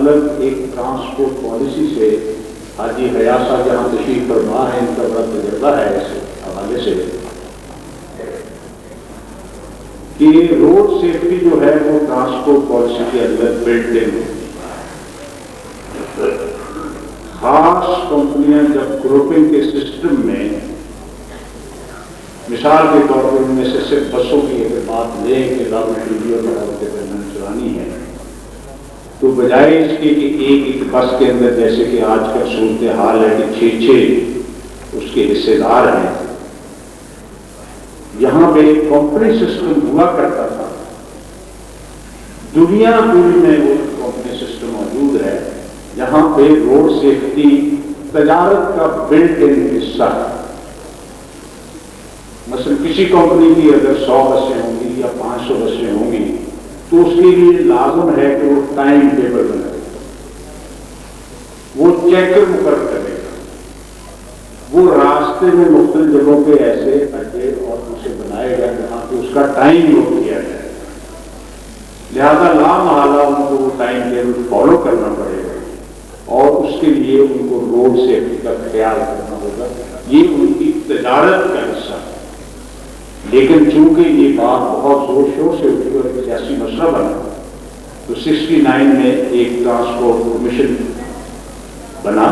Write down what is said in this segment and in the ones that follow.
الگ ایک transport policy سے حاجی حیات صاحب جہاں تشریف فرما ہے، ان کا بڑا تجربہ ہے اس حوالے سے کہ روڈ سیفٹی جو ہے وہ ٹرانسپورٹ پالیسی کے اندر بلٹ ان ہوتی ہے۔ خاص کمپنیاں جب گروپنگ کے سسٹم میں، مثال کے طور پر ان میں سے صرف بسوں کی اگر بات لیں کہ گورنمنٹ اور کے درمیان چلانی ہے، تو بجائے اس کے کہ ایک بس کے اندر جیسے کہ آج کل صورتحال ہے کہ 6 اس کے حصے دار ہیں، یہاں پہ ایک کمپنی سسٹم ہوا کرتا تھا۔ دنیا پوری میں وہ کمپنی سسٹم موجود ہے جہاں پہ روڈ سیفٹی تجارت کا بلٹ ان حصہ ہے۔ مثلا کسی کمپنی کی اگر 100 بسیں ہوں گی یا 500 بسیں ہوں گی تو اس کے لیے لازم ہے کہ وہ ٹائم ٹیبل بنائے، وہ چیکر مقرر کرے گا، وہ راستے میں مختلف جگہوں پہ ایسے اڈے اور اسے بنائے گا جہاں پہ اس کا ٹائم نوٹ کیا جائے، لہذا لامحالہ ان کو وہ ٹائم ٹیبل فالو کرنا پڑے گا اور اس کے لیے ان کو روڈ سیفٹی کا خیال کرنا ہوگا۔ یہ ان کی تجارت کا حصہ ہے۔ لیکن چونکہ یہ بات بہت زور شور سے اٹھی اور ایک سیاسی مسئلہ بنا تو 69 میں ایک ٹرانسپورٹ کمیشن بنا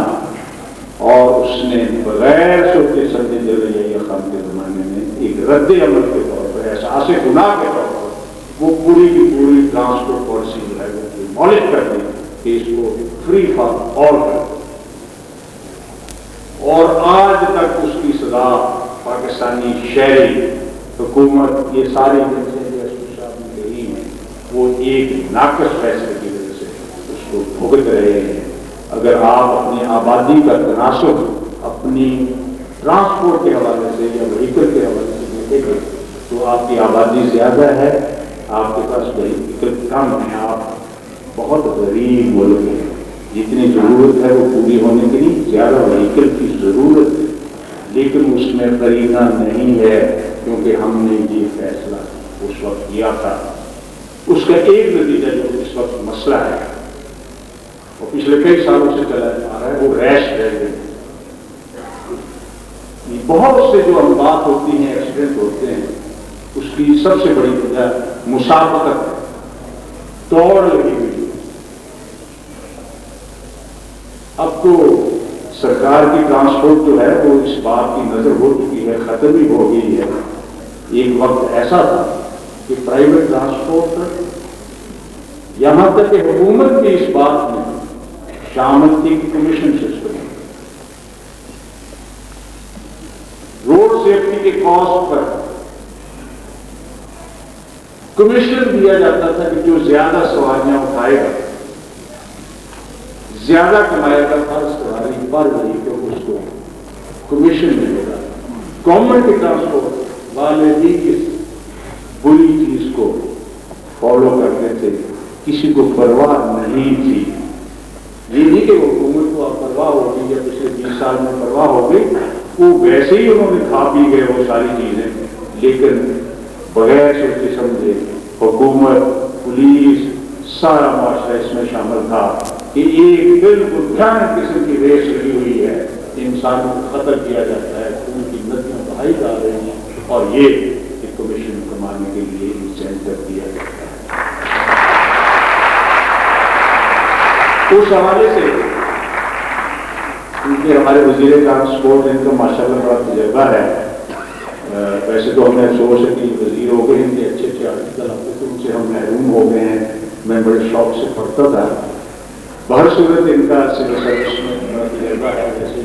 اور اس نے بغیر سوچے سمجھے جلدی خان کے زمانے میں ایک رد عمل کے طور پر، احساس گناہ کے طور پر وہ پوری کی پوری ٹرانسپورٹ پالیسی جو ہے وہ مالک کر دی کہ اس کو فری فار آل کر دیں، اور آج تک اس کی سزا پاکستانی شہری حکومت یہ ساری چیزیں جو ایس پی صاحب نے کہی ہیں وہ ایک ناقص فیصلے کی وجہ سے اس کو بھگت رہے ہیں۔ اگر آپ اپنی آبادی کا تناسب اپنی ٹرانسپورٹ کے حوالے سے یا وہیکل کے حوالے سے دیکھیں گے تو آپ کی آبادی زیادہ ہے، آپ کے پاس وہیکل کم ہے، آپ بہت غریب ملک ہیں، جتنی ضرورت ہے وہ پوری ہونے کے لیے زیادہ وہیکل کی ضرورت ہے، لیکن اس میں قرینہ نہیں ہے کیونکہ ہم نے یہ فیصلہ اس وقت کیا تھا۔ اس کا ایک نتیجہ جو اس وقت مسئلہ ہے اور پچھلے کئی سالوں سے چلا آ رہا ہے وہ ریش ڈرائیونگ۔ بہت سے جو اموات ہوتی ہیں، ایکسیڈنٹ ہوتے ہیں، اس کی سب سے بڑی وجہ مسابقت ہے، دوڑ لگی ہوئی۔ اب تو سرکار کی ٹرانسپورٹ جو ہے وہ اس بات کی نظر ہو چکی ہے، ختم ہی ہو گئی ہے۔ ایک وقت ایسا تھا کہ پرائیویٹ ٹرانسپورٹ، یہاں تک کہ حکومت بھی اس بات میں شامل تھی کہ کمیشن سسٹم روڈ سیفٹی کے کاسٹ پر کمیشن دیا جاتا تھا کہ جو زیادہ سواریاں اٹھائے گا، زیادہ کمائے گا، ہر سواری پر وہیکل اس کو کمیشن ملے گا۔ گورنمنٹ کے ٹرانسپورٹ والے بھی اس بری چیز کو فالو کرتے تھے، کسی کو پرواہ نہیں تھی۔ یہ نہیں کہ حکومت کو اب پرواہ ہوگی یا پچھلے 20 سال میں پرواہ ہو گئی، وہ ویسے ہی انہوں نے کھا پی گئے وہ ساری چیزیں، لیکن بغیر سوچے سمجھے حکومت، پولیس، سارا معاشرہ اس میں شامل تھا کہ ایک بالکل بھیانک قسم کی ریس لگی ہوئی ہے، انسانوں کو قتل کیا جاتا ہے، ان کی ندیاں بہائی جا رہی ہیں اور یہ ایک کمیشن کمانے کے لیے انسینٹو دیا جاتا ہے۔ اس حوالے سے کیونکہ ہمارے وزیر ٹرانسپورٹ ان کا ماشاءاللہ بڑا تجربہ ہے، ویسے تو ہمیں افسوس ہے کہ وزیر ہو گئے ہیں کہ اچھے اچھے آرٹیکل آتے تھے، ان سے ہم محروم ہو گئے ہیں، میں بڑے شوق سے پڑھتا تھا۔ بہر صورت ان کا سول سروس میں بڑا تجربہ ہے، جیسے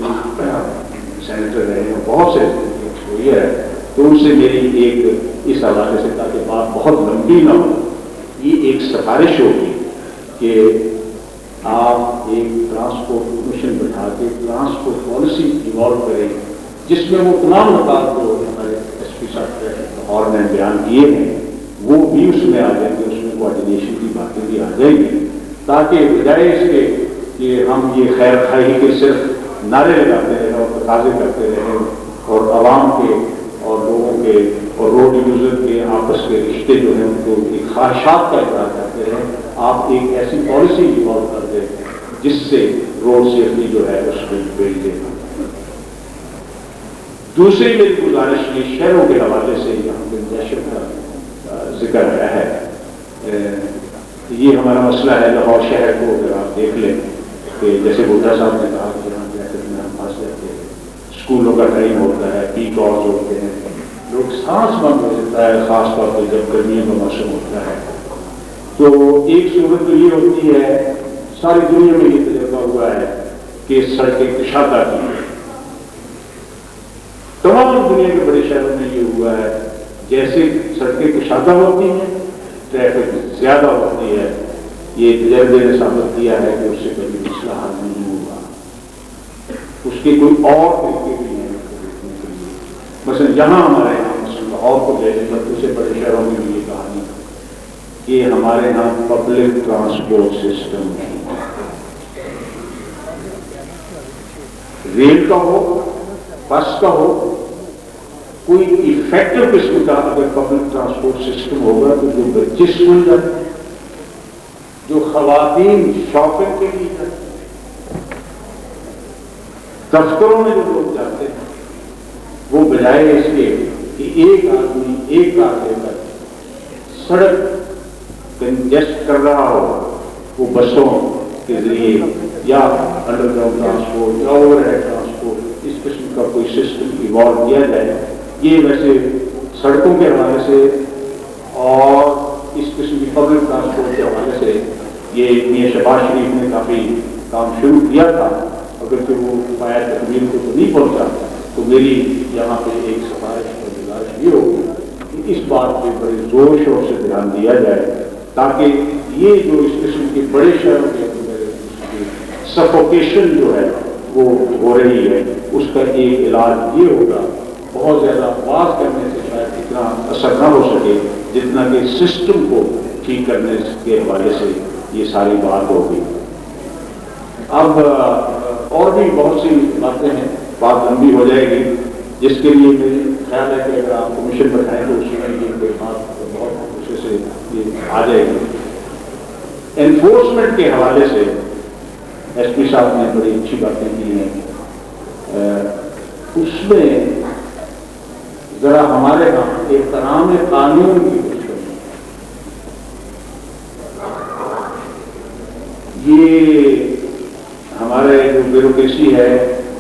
سینیٹر رہے ہیں، بہت سے ایکسپوئر ہے، تو ان سے میری ایک اس حوالے سے تاکہ بات بہت لمبی نہ ہو، یہ ایک سفارش ہوگی کہ آپ ایک ٹرانسپورٹ کمیشن بٹھا کے ٹرانسپورٹ پالیسی ایوالو کریں جس میں وہ تمام نکات جو ہمارے ایس پی صاحب لاہور نے بیان کیے ہیں وہ بھی اس میں آ جائیں گے، اس میں کوآرڈینیشن کی باتیں بھی آ جائیں گی، تاکہ بجائے اس کے کہ ہم یہ خیر خواہی کے صرف نعرے لگاتے رہیں اور تقاضے کرتے رہیں اور عوام کے اور لوگوں کے اور روڈ یوزر کے آپس کے رشتے جو ہیں ان کو ایک خواہشات کا اظہار کرتے رہیں، آپ ایک ایسی پالیسی ایوالو کر دیں جس سے روڈ سیفٹی جو ہے اس میں بڑھ دے. دوسری میری گزارش یہ شہروں کے حوالے سے یہاں پہ دہشت کا ذکر ہے. یہ ہمارا مسئلہ ہے. لاہور شہر کو اگر آپ دیکھ لیں کہ جیسے بڈھا صاحب نے کہا کہ یہاں ٹریفک میں ہم پھنس جاتے ہیں, اسکولوں کا ٹائم ہوتا ہے, پیک آورز ہوتے ہیں, لوگ سانس بند ہو جاتا ہے, خاص طور پہ جب گرمیوں کا موسم ہوتا ہے. تو ایک صورت تو یہ ہوتی ہے, ساری دنیا میں یہ تجربہ ہوا ہے کہ سڑکیں کشادہ کی ہیں. تمام دنیا کے بڑے شہروں میں یہ ہوا ہے, جیسے سڑکیں کشادہ ہوتی ہیں ٹریفک زیادہ ہوتی ہے. یہ تجربے نے ثابت کیا ہے کہ اس سے کبھی مسئلہ حل نہیں ہوگا. اس کے کوئی اور طریقے بھی ہیں دیکھنے کے لیے. مثلا یہاں ہمارے یہاں مسئلہ اور کو لے لیں, دوسرے بڑے شہروں میں بھی یہ کہانی کہ ہمارے یہاں پبلک ٹرانسپورٹ سسٹم نہیں ہے. ریل کا ہو, بس کا ہو, کوئی ایفیکٹو قسم کا اگر پبلک ٹرانسپورٹ سسٹم ہوگا تو جو بچے اسکول جاتے ہیں, جو خواتین شاپنگ کے لیے جاتے ہیں, دفتروں میں جو لوگ جاتے ہیں, وہ بجائے اس کے کہ ایک آدمی ایک کار لے کر سڑک کنجسٹ کر رہا ہو, وہ بسوں کے ذریعے یا انڈر گراؤنڈ ٹرانسپورٹ یا اوور ہیڈ ٹرانسپورٹ اس قسم کا کوئی سسٹم ایوالو کیا جائے. یہ ویسے سڑکوں کے حوالے سے اور اس قسم کی پبلک ٹرانسپورٹ کے حوالے سے یہ میاں شہباز شریف نے کافی کام شروع کیا تھا, اگر کہ وہ پایا تکمیل کو تو نہیں پہنچا. تو میری یہاں پہ ایک سفارش اور گزارش یہ ہوگی کہ اس بات پہ بڑے زور شور سے دھیان دیا جائے تاکہ یہ جو اس قسم کے بڑے شہروں کے سفوکیشن جو ہے وہ ہو رہی ہے, اس کا ایک علاج یہ ہوگا. بہت زیادہ بات کرنے سے شاید اتنا اثر نہ ہو سکے جتنا کہ سسٹم کو ٹھیک کرنے کے حوالے سے یہ ساری بات ہوگی. اب اور بھی بہت سی باتیں ہیں, بات لمبی ہو جائے گی, جس کے لیے میرے خیال ہے کہ اگر آپ کمیشن بٹھائیں تو اس میں یہ بات بہت اچھے سے یہ آ جائے گی. انفورسمنٹ کے حوالے سے ایس پی صاحب نے بڑی اچھی باتیں کی ہیں. اس میں ذرا ہمارے یہاں احترام قانون کی کوشش کریں. یہ ہمارے جو بیوروکریسی ہے,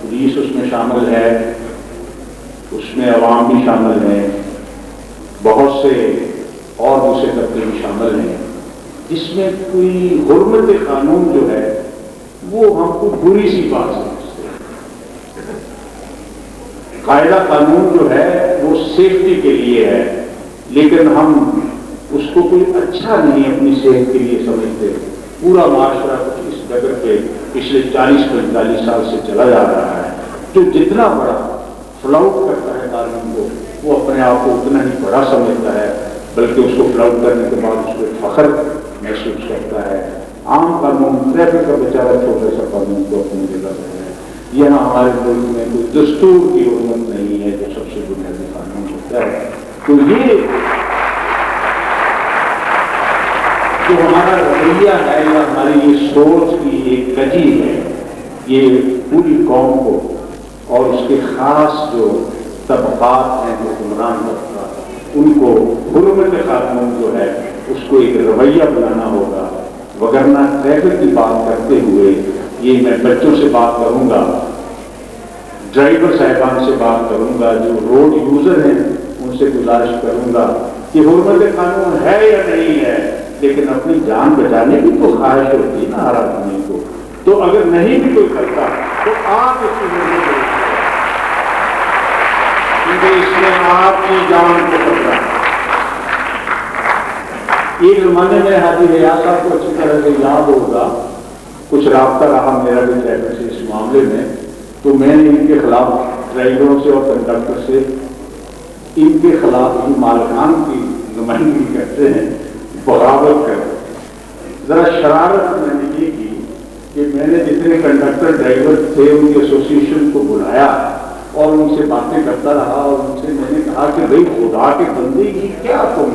پولیس اس میں شامل ہے, اس میں عوام بھی شامل ہیں, بہت سے اور دوسرے طبقے بھی شامل ہیں, جس میں کوئی حرمت قانون جو ہے وہ ہم کو بری سی بات سمجھتے ہیں. قاعدہ قانون جو ہے وہ سیفٹی کے لیے ہے, لیکن ہم اس کو کوئی اچھا نہیں اپنی صحت کے لیے سمجھتے. پورا معاشرہ اس ڈگر پہ پچھلے 40-45 سال سے چلا جا رہا ہے. جو جتنا بڑا فلاؤٹ کرتا ہے قانون کو, وہ اپنے آپ کو اتنا ہی بڑا سمجھتا ہے, بلکہ اس کو فلاؤٹ کرنے کے بعد اس کو فخر محسوس کرتا ہے. عام قانون, ٹریفک کا بیچارہ چھوٹا سا قانون کو اپنی جگہ پہ ہے. یہاں ہمارے ملک میں کوئی دستور کی حرمت نہیں ہے جو سب سے بنیادی قانون ہوتا ہے. تو یہ جو ہمارا رویہ ہے یا ہماری یہ سوچ کی ایک کجی ہے, یہ پوری قوم کو اور اس کے خاص جو طبقات ہیں حکمران طبقہ, ان کو حرمت قانون جو ہے اس کو ایک رویہ بنانا ہوگا. وگرنہ ٹریفک کی بات کرتے ہوئے یہ میں بچوں سے بات کروں گا, ڈرائیور صاحبان سے بات کروں گا, جو روڈ یوزر ہیں ان سے گزارش کروں گا کہ حرمت قانون ہے یا نہیں ہے, لیکن اپنی جان بچانے کی تو خواہش ہوتی ہے نا ہر آدمی کو. تو اگر نہیں بھی کوئی کرتا تو آپ اس کی کیونکہ اس میں آپ کی جان کو خطرہ ہے. ایک زمانے میں حاجی ریاض صاحب کو اچھی طرح سے یاد ہوگا, کچھ رابطہ رہا میرا بھی ڈرائیور سے اس معاملے میں, تو میں نے ان کے خلاف ڈرائیوروں سے اور کنڈکٹر سے ان کے خلاف مالکان کی نمائندگی کرتے ہیں, بغاوت کر ذرا شرارت میں نے یہ کی کہ میں نے جتنے کنڈکٹر ڈرائیور تھے ان کی ایسوسیشن کو بلایا اور ان سے باتیں کرتا رہا, اور ان سے میں نے کہا کہ بھائی خدا کے بندے کی کیا تم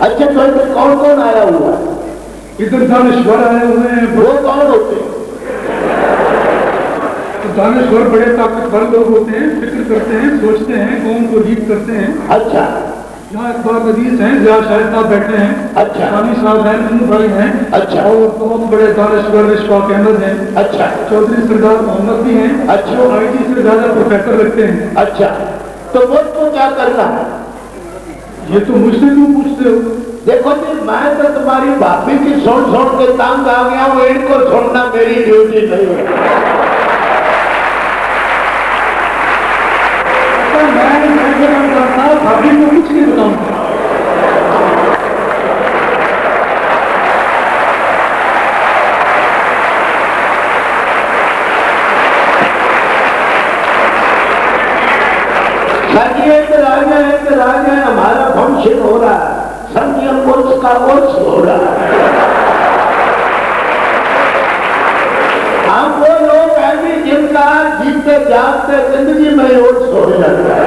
اچھا تو ادھر کون کون آیا ہوا ہے؟ ادھر دانشور آئے ہوئے ہیں. وہ کون ہوتے ہیں؟ دانشور بڑے طاقتور لوگ ہوتے ہیں, فکر کرتے ہیں, سوچتے ہیں, قوم کو لیڈ کرتے ہیں. اچھا. یہاں اقبال عزیز ہیں, ضیاء شاہد صاحب بیٹھے ہیں, اچھا. ثانی صاحب ہیں, نور بھائی ہیں. اچھا. اور بہت بڑے دانشور اشفاق احمد ہیں. اچھا. چودھری سردار محمد بھی ہیں. اچھا. وہ آئی ٹی سے زیادہ پروفیسر رکھتے ہیں. اچھا. تو وہ تو کیا کرنا ہے؟ یہ تو مجھ سے کیوں پوچھتے ہو؟ دیکھو جی, میں تو تمہاری بھابھی کی سن کے تنگ آ گیا ہوں. ان کو سننا میری ڈیوٹی نہیں ہے. میں بھابھی کو کچھ نہیں بتاؤں گا. ادھر آ جائیں, ہمارا فنکشن ہو رہا ہے, سنگیم پولیس کا کورس ہو رہا ہے. ہم وہ لوگ ہیں بھی جن کا جیتے جاگتے زندگی میں عرس ہو جاتا ہے.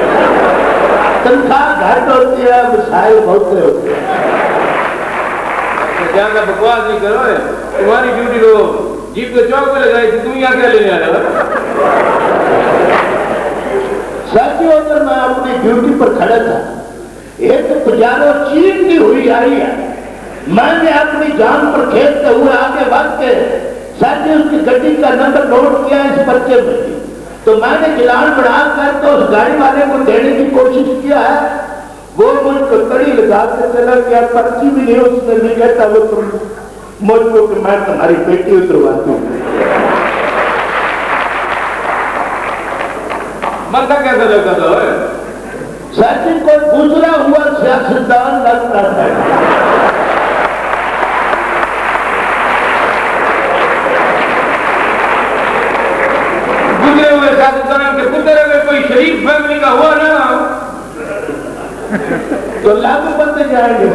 تنخواہ گھٹ ہوتی ہے, مسائل ہوتے ہوتے ہیں. زیادہ بکواس نہیں کرو. تمہاری ڈیوٹی تو جیپ کے چوک پہ لگائی تھی, تم یہاں کیا لینے آ رہے ہو؟ ساتھیوں, اگر میں اپنی ڈیوٹی پر کھڑا تھا, ایک پجارو چین کی ہوئی آئی ہے. میں نے اپنی جان پر کھیلتے ہوئے آگے بڑھ کے ساتھی اس کی گاڑی کا نمبر نوٹ کیا اس پرچے میں, تو میں نے چلان بڑھا کر تو اس گاڑی والے کو دینے کی کوشش کیا ہے. وہ مجھ کو کڑی لگا کے چلا گیا, پرچی بھی نہیں اس نے نہیں کہتا وہ تم مجھ کو کہ میں تمہاری بیٹی اترواتی ہوں. مرتا کیسا لگتا تھا؟ ساتھی کوئی گزرا ہوا سیاستدان لگتا ہے. گزرے ہوئے سیاستدان کے پتر اگر کوئی شریف فیملی کا ہوا نا تو لاگو بنتے جائیں گے.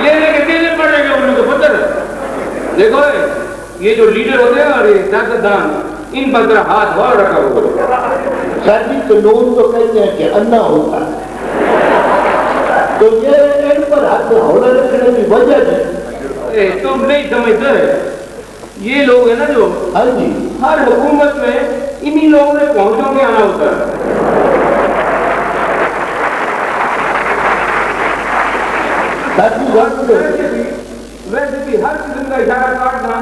لینے کے دینے پڑیں گے ان کو پتر. دیکھو یہ جو لیڈر ہوتے ہیں اور یہ سیاستدان, ان پر ذرا ہاتھ اور رکھا ہوا. ساتھی قانون تو کہتے ہیں کہ انا ہوتا ہے, تو یہ ان پر ہاتھ ہونا رکھنے کی وجہ ہے. تم نہیں سمجھتے, یہ لوگ ہیں نا جو, ہاں جی, ہر حکومت میں انہی لوگوں نے پہنچوں کے آنا ہوتا ہے. ویسے بھی ہر قسم کا اشارہ کاٹنا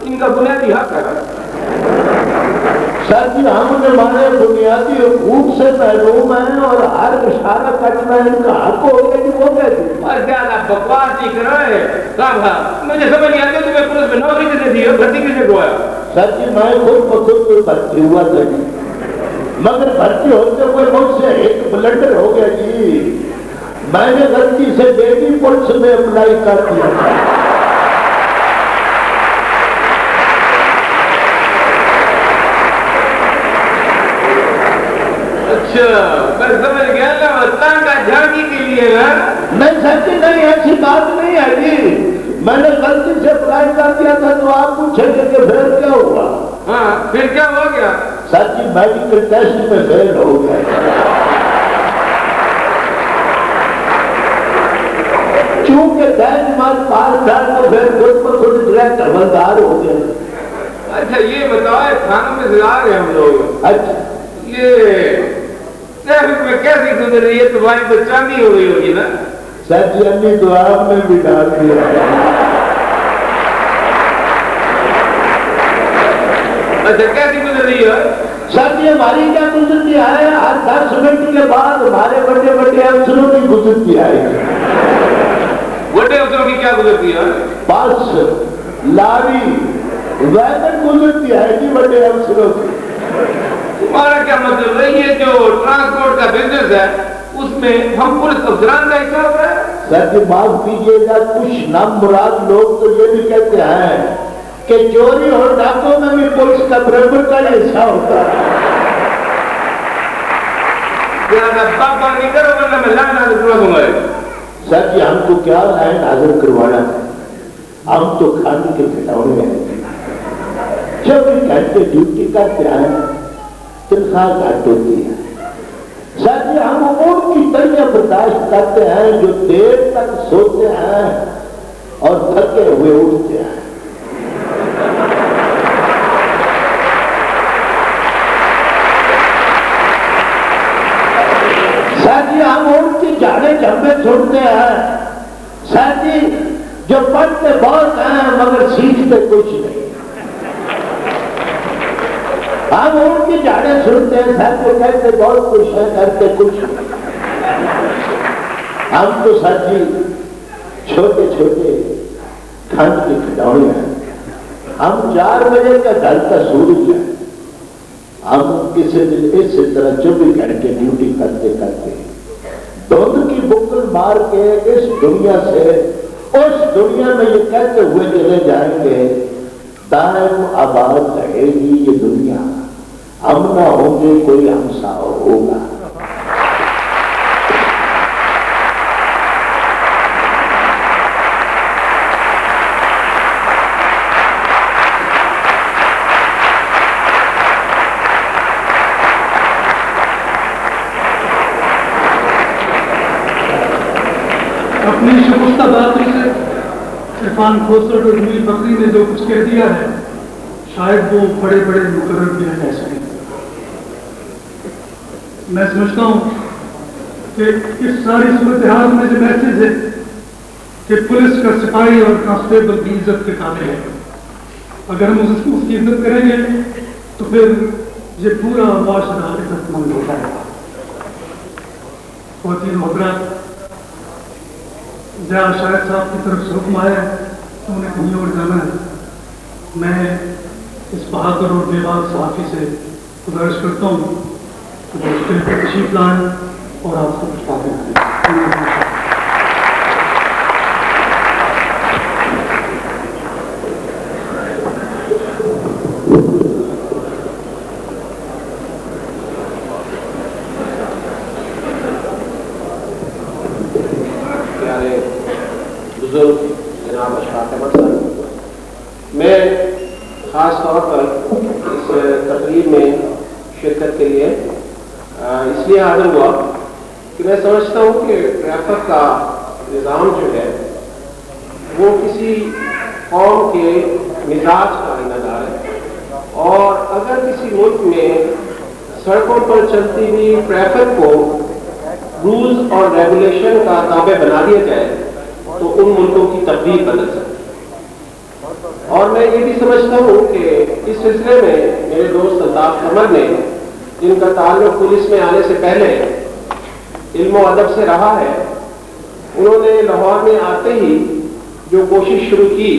ان کا بنیادی حق ہے. سر جی, ہم نے ہمارے بنیادی حقوق سے محروم ہیں اور ہر اشارہ کٹنا ان کا حق ہو گیا کہ وہ کہتے ہیں. اور زیادہ بکواس نہیں کر رہے ہیں. مجھے سمجھ نہیں آتی تمہیں پولیس میں نوکری کتنے دی ہے, بھرتی کتنے کو ہے؟ سر جی, میں خود بخود کوئی بھرتی ہوا تھا جی, مگر بھرتی ہوتے ہوئے مجھ سے ایک بلنڈر ہو گیا جی. میں نے غلطی سے بیٹی پولیس میں اپلائی کر دیا. اچھا, میں سمجھ گیا نا, وطن کا جھانکی کے لیے نا. نہیں سر جی, نہیں, ایسی بات نہیں ہے جی. میں نے غلطی سے اپلائی کر دیا تھا, تو آپ پوچھیں گے کہ پھر کیا ہوا. ہاں, پھر کیا ہو گیا؟ سر جی, میڈیکل ٹیسٹ میں فیل ہو گیا. چونکہ دہج مال پار تھا تو پھر خود پر خود ڈائریکٹ حوالدار ہو گیا. اچھا یہ بتاؤ, تھانوں میں سے آ رہے ہم لوگ, اچھا یہ ٹریفک میں کیسی گزر رہی ہے؟ تمہاری تو چاندی ہو گئی ہوگی نا. سر جی, امی تو آپ نے بھی ڈال دیا. اچھا, کیسی گزر رہی ہے؟ سر جی, ہماری کیا گزرتی ہے, ہر 10 منٹ کے بعد ہمارے بڑے بڑے افسروں کی گزرتی ہے. بڑے افسروں کی کیا گزرتی ہے؟ بس, لاری, ویگن گزرتی ہے جی بڑے افسروں کی. تمہارا کیا مطلب ہے, یہ جو ٹرانسپورٹ کا بزنس ہے اس میں ہم پولیس افسران کا حصہ ہو رہا ہے؟ سر جی, معاف کیجیے گا, کچھ نامراد لوگ تو یہ بھی کہتے ہیں کہ چوری اور ڈاکوں میں بھی پولیس کا برابر کا حصہ ہوتا ہے. بابا نہیں کرو ورنہ میں لائن حاضر کروا دوں گا. سر جی, ہم کو کیا لائن حاضر کروانا ہے, ہم تو کھانے کے کھٹاؤنے ہیں. 24 گھنٹے ڈیوٹی کرتے ہیں, تنخواہ گھٹ ہوتی ہے. سر جی ہم ان کی تلیاں برداشت کرتے ہیں جو دیر تک سوتے ہیں اور تھکے ہوئے اٹھتے ہیں. سر جی ہم ان کی جھاڑے جھمبے چھوڑتے ہیں. سر جی جو پڑھتے بہت ہیں مگر سیکھتے کچھ نہیں. ہم ان کی جھاڑے سنتے ہیں. سر کو کہتے بہت کچھ ہے کرتے کچھ نہیں. ہم تو سر جی چھوٹے چھوٹے ٹھنڈ کے کھلونے ہیں. ہم 4 بجے کا ڈھلتا سورج ہے. ہم کسی دن اس طرح 24 گھنٹے ڈیوٹی کرتے کرتے دھند کی بکل مار کے اس دنیا سے اس دنیا میں یہ کہتے ہوئے چلے جائیں گے دائم آباد رہے گی یہ دنیا, ہم نہ ہوں گے کوئی ہمسا ہوگا. اپنی شگفتہ باتوں سے عرفان کھوسر اور جمیل بکری نے جو کچھ کہہ دیا ہے شاید وہ بڑے بڑے مقرر بھی نہ کہہ سکیں. میں سمجھتا ہوں کہ اس ساری صورتحال میں جو میسج ہے کہ پولیس کا سپاہی اور کانسٹیبل کی عزت کے قابل ہے. اگر ہم اس کی عزت کریں گے تو پھر یہ پورا معاشرہ عزت مند ہو جائے گا. خواتین محترمات, جہاں شاہد صاحب کی طرف سے حکم آیا ہے تو انہیں کہیں اور جانا ہے. میں اس بہادر اور بے باک صحافی سے گزارش کرتا ہوں کہ وہ اس کے تشریف لائیں اور آپ کو کچھ باتیں کریں. جناب اشفاق احمد صاحب, میں خاص طور پر اس تقریب میں شرکت کے لیے اس لیے حاضر ہوا کہ میں سمجھتا ہوں کہ ٹریفک کا نظام جو ہے وہ کسی قوم کے مزاج کا نظارہ ہے, اور اگر کسی ملک میں سڑکوں پر چلتی ہوئی ٹریفک کو رولز اور ریگولیشن کا تابع بنا دیا جائے تو ان ملکوں کی تقدیر بدل سکتی. اور میں یہ بھی سمجھتا ہوں کہ اس سلسلے میں میرے دوست الطاف قمر نے, جن کا تعلق پولیس میں آنے سے پہلے علم و ادب سے رہا ہے, انہوں نے لاہور میں آتے ہی جو کوشش شروع کی,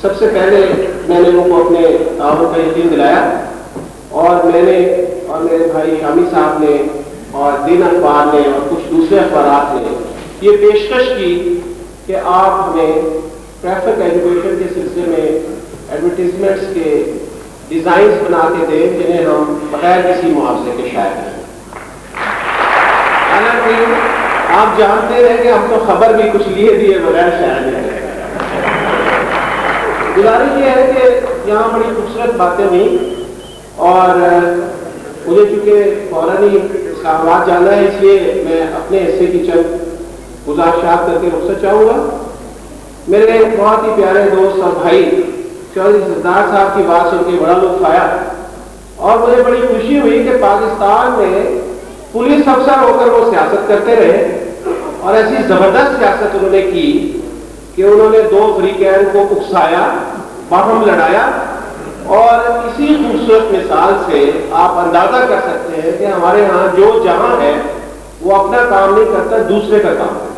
سب سے پہلے میں نے ان کو اپنے تعاون کا یقین دلایا, اور میں نے اور میرے بھائی شامی صاحب نے اور دین اخبار نے اور کچھ دوسرے اخبارات نے یہ پیشکش کی کہ آپ ہمیں ٹریفک ایجوکیشن کے سلسلے میں ایڈورٹیزمنٹس کے ڈیزائنز بنا کے دیں جنہیں ہم بغیر کسی معاوضے کے شائع کریں. حالانکہ آپ جانتے ہیں کہ ہم تو خبر بھی کچھ لیے دیے بغیر شائع نہیں کریں. گزارش یہ ہے کہ یہاں بڑی خوبصورت باتیں ہوئیں, اور مجھے چونکہ فوراً ہی اس کا آواز جانا ہے, اس لیے میں اپنے حصے کی چند گزارشات کر کے رخصت چاہوں گا. میرے بہت ہی پیارے دوست اور بھائی چودھری سردار صاحب کی بات سن کے بڑا لطف آیا, اور مجھے بڑی خوشی ہوئی کہ پاکستان میں پولیس افسر ہو کر وہ سیاست کرتے رہے, اور ایسی زبردست سیاست انہوں نے کی کہ انہوں نے 2 فریقین کو اکسایا, باہم لڑایا, اور اسی خوبصورت مثال سے آپ اندازہ کر سکتے ہیں کہ ہمارے ہاں جو جہاں ہے وہ اپنا کام نہیں کرتا, دوسرے کا کام کرتا.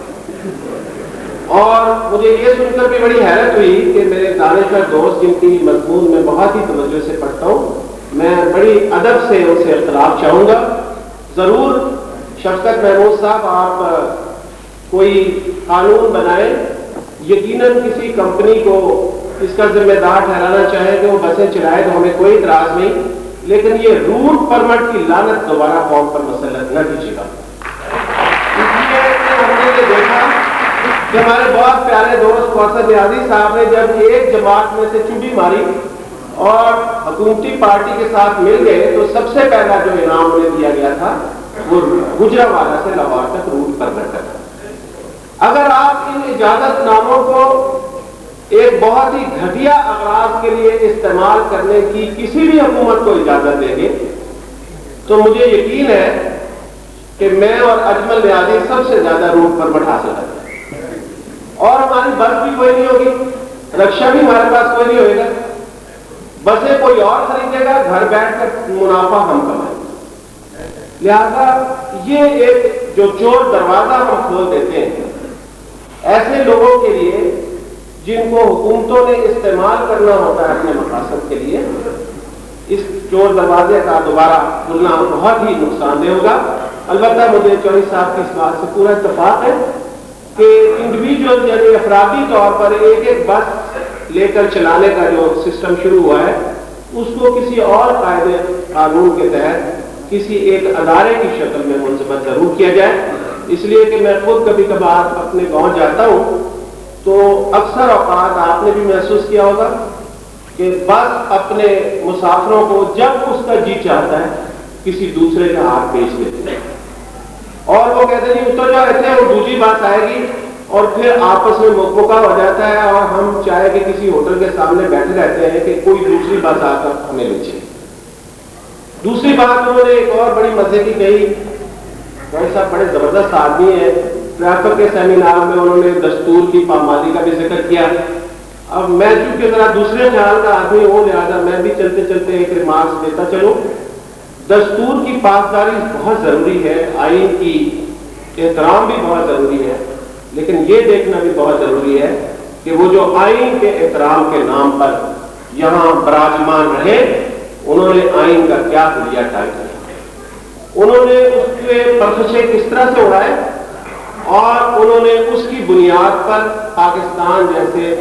اور مجھے یہ سن کر بھی بڑی حیرت ہوئی کہ میرے دانشور دوست جن کی مضمون میں بہت ہی توجہ سے پڑھتا ہوں, میں بڑی ادب سے ان سے اختلاف چاہوں گا. ضرور شفقت محمود صاحب آپ کوئی قانون بنائیں, یقیناً کسی کمپنی کو اس کا ذمہ دار ٹھہرانا چاہے کہ وہ بسیں چلائے تو ہمیں کوئی اعتراض نہیں, لیکن یہ روٹ پرمٹ کی لعنت دوبارہ قوم پر مسلط نہ کیجیے گا. اس لیے ہم نے یہ دیکھا کہ ہمارے بہت پیارے دوست کوثر نیازی صاحب نے جب ایک جماعت میں سے چوٹی ماری اور حکومتی پارٹی کے ساتھ مل گئے تو سب سے پہلا جو انعام انہیں دیا گیا تھا وہ گجرانوالہ سے لاہور تک روٹ پر رہتا تھا. اگر آپ ان اجازت ناموں کو ایک بہت ہی گھٹیا اغراض کے لیے استعمال کرنے کی کسی بھی حکومت کو اجازت دیں گے تو مجھے یقین ہے کہ میں اور اجمل نیازی سب سے زیادہ روٹ پر بٹھا سکتا ہے. اور ہماری بس بھی کوئی نہیں ہوگی, رکشا بھی ہمارے پاس کوئی نہیں ہوئے گا, بسیں کوئی اور خریدے گا, گھر بیٹھ کر منافع ہم کمائیں گے. لہذا یہ ایک جو چور دروازہ ہم کھول دیتے ہیں ایسے لوگوں کے لیے جن کو حکومتوں نے استعمال کرنا ہوتا ہے اپنے مقاصد کے لیے, اس چور دروازے کا دوبارہ کھلنا بہت ہی نقصان دہ ہوگا. البتہ مجھے چوہدری صاحب کی اس بات سے پورا اتفاق ہے کہ انڈیویجول یعنی افرادی طور پر ایک ایک بس لے کر چلانے کا جو سسٹم شروع ہوا ہے اس کو کسی اور قاعدے قانون کے تحت کسی ایک ادارے کی شکل میں منضبط ضرور کیا جائے. اس لیے کہ میں خود کبھی کبھار اپنے گاؤں جاتا ہوں تو اکثر اوقات آپ نے بھی محسوس کیا ہوگا کہ بس اپنے مسافروں کو جب اس کا جی چاہتا ہے کسی دوسرے کے ہاتھ بھیج دیتے ہیں اور وہ کہتے ہیں اتر جاؤ ایسے, وہ دوسری بات آئے گی اور پھر آپس میں مکمکا ہو جاتا ہے اور ہم چاہے کہ کسی ہوٹل کے سامنے بیٹھے رہتے ہیں کہ کوئی دوسری بات آ کر ہمیں لے چاہیے. دوسری بات انہوں نے ایک اور بڑی مزے کی کہی, بھائی صاحب بڑے زبردست آدمی ہیں, ٹریفک کے سیمینار میں انہوں نے دستور کی پامالی کا بھی ذکر کیا. اب میں چونکہ ذرا دوسرے خیال کا آدمی ہوں لہٰذا میں بھی چلتے چلتے ایک ریمارکس دیتا چلوں. دستور کی پاسداری بہت ضروری ہے, آئین کی احترام بھی بہت ضروری ہے, لیکن یہ دیکھنا بھی بہت ضروری ہے کہ وہ جو آئین کے احترام کے نام پر یہاں براجمان رہے انہوں نے آئین کا کیا حلیہ ٹائی کیا, انہوں نے اس کے پرخچے کس طرح سے اڑائے اور انہوں نے اس کی بنیاد پر پاکستان جیسے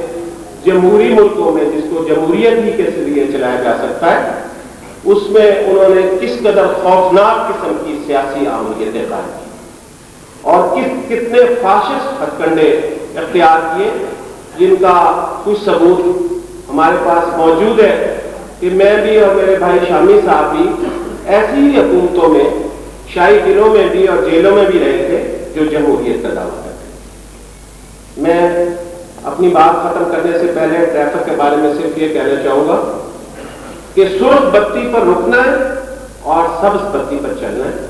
جمہوری ملکوں میں جس کو جمہوریت ہی کے ذریعے چلایا جا سکتا ہے اس میں انہوں نے کس قدر خوفناک قسم کی سیاسی عملیتیں قائم کی اور کتنے فاشسٹ ہتھ کنڈے اختیار کیے جن کا کچھ ثبوت ہمارے پاس موجود ہے کہ میں بھی اور میرے بھائی شامی صاحب بھی ایسی ہی حکومتوں میں شاہی قلعوں میں بھی اور جیلوں میں بھی رہے تھے جو جمہوریت کا دعویٰ کرتے. میں اپنی بات ختم کرنے سے پہلے ٹریفک کے بارے میں صرف یہ کہنا چاہوں گا کہ سرخ بتی پر رکنا ہے اور سبز بتی پر چلنا ہے.